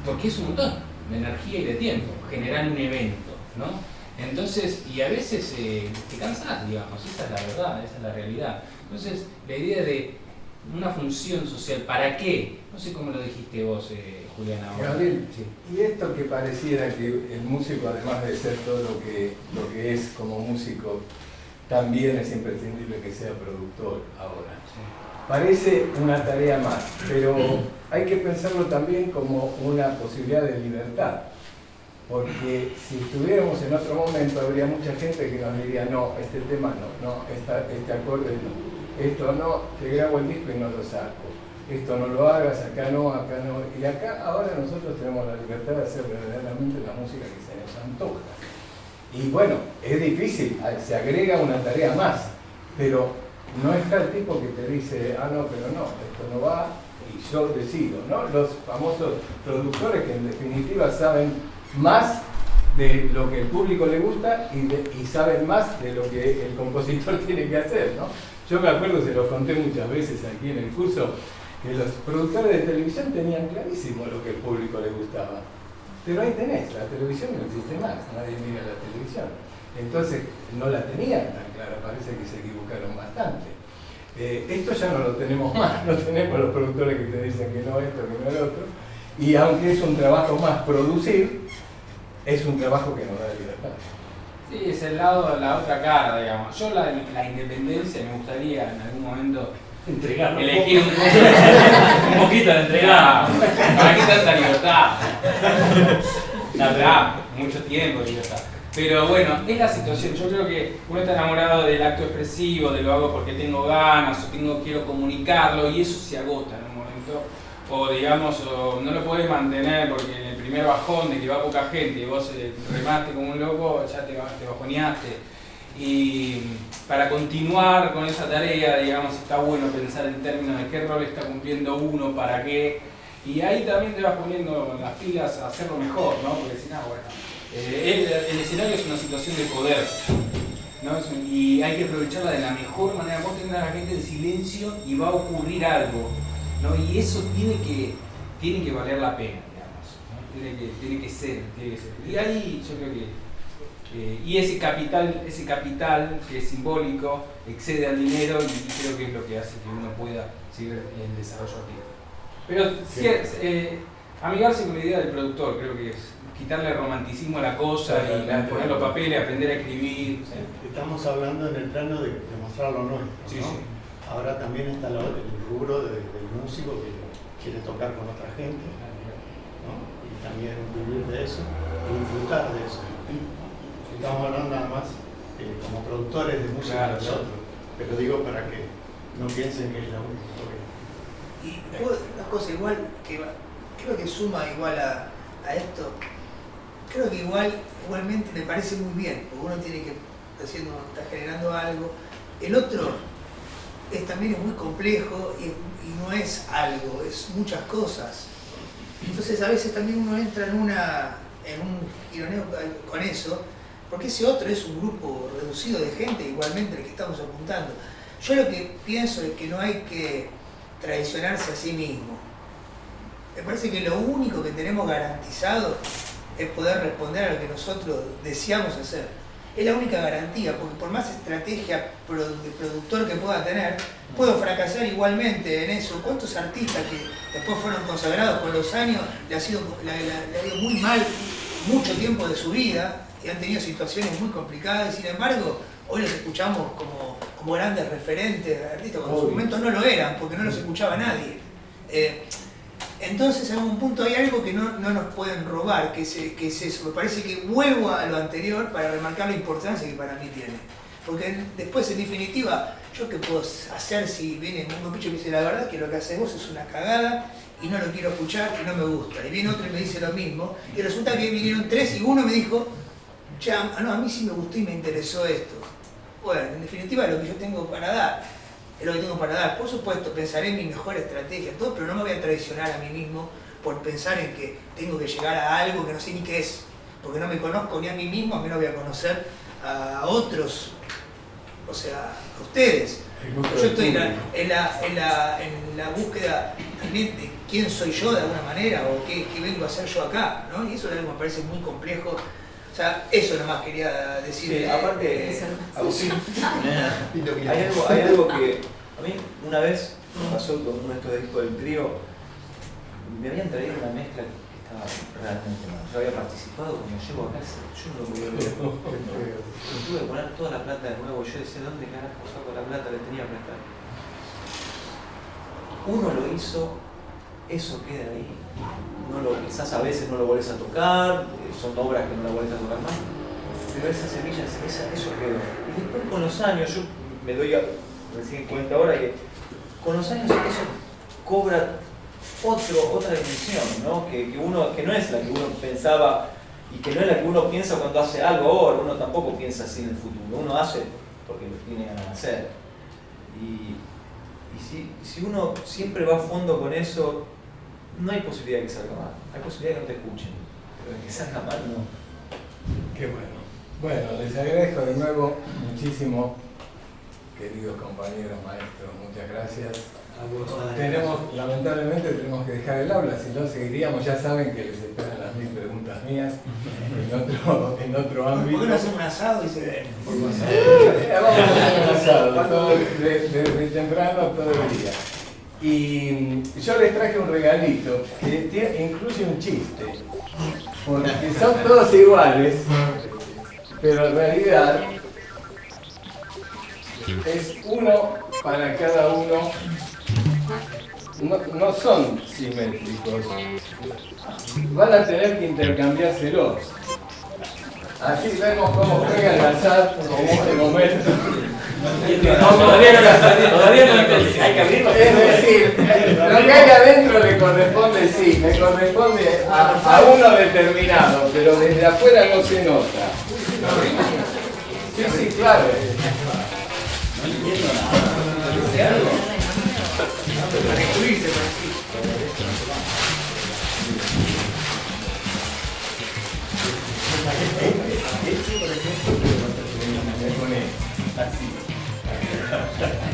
porque es un montón de energía y de tiempo, generar un evento, ¿no? Entonces, y a veces te cansas, digamos, esa es la verdad, esa es la realidad. Entonces, la idea de una función social, ¿para qué? No sé cómo lo dijiste vos, Julián, ahora. Gabriel, sí. Y esto que pareciera que el músico, además de ser todo lo que es como músico, también es imprescindible que sea productor ahora. Parece una tarea más, pero hay que pensarlo también como una posibilidad de libertad. Porque si estuviéramos en otro momento, habría mucha gente que nos diría, no, este tema no, este acorde no, esto no, te grabo el disco y no lo saco, esto no lo hagas, acá no. Y acá ahora nosotros tenemos la libertad de hacer verdaderamente la música que se nos antoja. Y bueno, es difícil, se agrega una tarea más, pero no está el tipo que te dice, no, pero no, esto no va y yo decido, ¿no? Los famosos productores que en definitiva saben más de lo que el público le gusta y saben más de lo que el compositor tiene que hacer, ¿no? Yo me acuerdo, se lo conté muchas veces aquí en el curso, que los productores de televisión tenían clarísimo lo que el público le gustaba. Pero ahí tenés, la televisión no existe más, nadie mira la televisión. Entonces no la tenían tan clara, parece que se equivocaron bastante. Esto ya no lo tenemos más, no tenemos los productores que te dicen que no esto, que no el otro. Y aunque es un trabajo más producir, es un trabajo que nos da libertad. Sí, es el lado, la otra cara, digamos. Yo la independencia me gustaría en algún momento elegir un poquito de entregar. ¿Para qué tanta libertad? La verdad, mucho tiempo de libertad. Pero bueno, es la situación. Yo creo que uno está enamorado del acto expresivo, de lo hago porque tengo ganas o quiero comunicarlo y eso se agota en un momento. O digamos, no lo podés mantener porque en el primer bajón de que va poca gente y vos remaste como un loco, ya te bajoneaste. Y para continuar con esa tarea, digamos, está bueno pensar en términos de qué rol está cumpliendo uno, para qué. Y ahí también te vas poniendo las pilas a hacerlo mejor, ¿no? Porque si no, bueno, el escenario es una situación de poder, ¿no? Y hay que aprovecharla de la mejor manera. Vos tenés a la gente en silencio y va a ocurrir algo, ¿no? Y eso tiene que valer la pena, digamos, ¿no? Tiene que ser. Y ahí yo creo que y ese capital que es simbólico excede al dinero y creo que es lo que hace que uno pueda seguir el desarrollo artístico. Pero amigarse con la idea del productor, creo que es quitarle romanticismo a la cosa y poner los papeles, aprender a escribir. ¿Sí? Estamos hablando en el plano de mostrar lo nuestro, ¿no? Sí. Ahora también está el rubro del músico que quiere tocar con otra gente, ¿no? Y también vivir de eso, disfrutar de eso. Estamos hablando nada más como productores de música de nosotros, pero digo para que no piensen que es la única historia. Y una cosa igual que creo que suma igual a esto, creo que igualmente me parece muy bien, porque uno tiene que está generando algo. El otro también es muy complejo y no es algo, es muchas cosas. Entonces a veces también uno entra en un gironeo con eso, porque ese otro es un grupo reducido de gente, igualmente al que estamos apuntando. Yo lo que pienso es que no hay que traicionarse a sí mismo. Me parece que lo único que tenemos garantizado es poder responder a lo que nosotros deseamos hacer. Es la única garantía, porque por más estrategia de productor que pueda tener, puedo fracasar igualmente en eso. ¿Cuántos artistas que después fueron consagrados con los años, le ha ido muy mal mucho tiempo de su vida y han tenido situaciones muy complicadas, y sin embargo hoy los escuchamos como grandes referentes de artistas, cuando en su momento no lo eran, porque no los escuchaba nadie. Entonces en algún punto hay algo que no nos pueden robar, que es eso. Me parece que vuelvo a lo anterior para remarcar la importancia que para mí tiene. Porque después, en definitiva, ¿yo qué puedo hacer si viene un picho y me dice la verdad que lo que haces vos es una cagada y no lo quiero escuchar y no me gusta? Y viene otro y me dice lo mismo, y resulta que vinieron tres y uno me dijo, che, no, a mí sí me gustó y me interesó esto. Bueno, en definitiva es lo que yo tengo para dar. Es lo que tengo para dar. Por supuesto, pensaré en mi mejor estrategia, todo, pero no me voy a traicionar a mí mismo por pensar en que tengo que llegar a algo que no sé ni qué es. Porque no me conozco ni a mí mismo, a mí no voy a conocer a otros, o sea, a ustedes. Yo estoy en la búsqueda también de quién soy yo de alguna manera, o qué vengo a hacer yo acá, ¿no? Y eso es algo que me parece muy complejo. O sea, eso nomás quería decir. Sí, aparte, Agustín, hay algo que a mí una vez me pasó con uno de estos discos del trío. Me habían traído una mezcla que estaba realmente mal. Yo había participado, cuando llego a casa, yo no lo podía ver. Tuve que poner toda la plata de nuevo. Yo decía, ¿dónde carajo saco la plata que tenía prestada? Uno lo hizo, eso queda ahí. Quizás a veces no lo volvés a tocar, son obras que no la volvés a tocar más, pero esa semilla, eso quedó. Y después con los años, yo me doy recién cuenta ahora que con los años eso cobra otra dimensión, ¿no? Que no es la que uno pensaba y que no es la que uno piensa cuando hace algo ahora. Uno tampoco piensa así en el futuro, uno hace porque lo tiene ganas de hacer. Y si uno siempre va a fondo con eso, no hay posibilidad de que salga mal, hay posibilidad de que no te escuchen, pero de que salga mal no. Qué bueno. Bueno, les agradezco de nuevo muchísimo, queridos compañeros maestros, muchas gracias. Lamentablemente tenemos que dejar el aula, si no seguiríamos. Ya saben que les esperan las 1000 preguntas mías en otro ámbito. ¿Por qué no hacemos un asado y se ven? Vamos a hacer un asado, desde temprano todo el día. Y yo les traje un regalito que incluye un chiste, porque son todos iguales, pero en realidad es uno para cada uno. No son simétricos, van a tener que intercambiárselos. Así vemos cómo juega el azar en este momento. Todavía no entendí. Hay que abrirlo. Es decir, lo que hay adentro le corresponde a uno determinado, pero desde afuera no se nota. Sí, claro. No entiendo nada. ¿Dice algo? Para incluirse,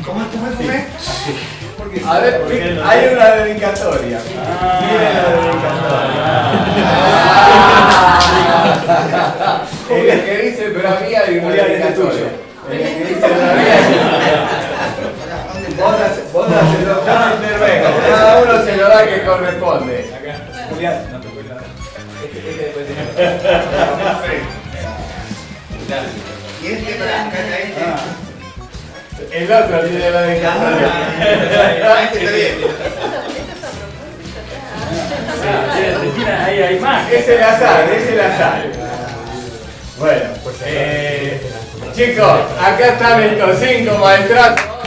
¿Cómo es? A ver, hay una dedicatoria. Miren la dedicatoria. El que dice bravía y una dedicatoria. El que dice bravía. Vos no intervengas, cada uno se lo da que corresponde. Julián, no te cuidas. Y este para acá, el otro tiene la dedicatoria. Este está bien. Ahí hay más. Es el azar. Bueno, chicos, acá están estos 5 maestrazos.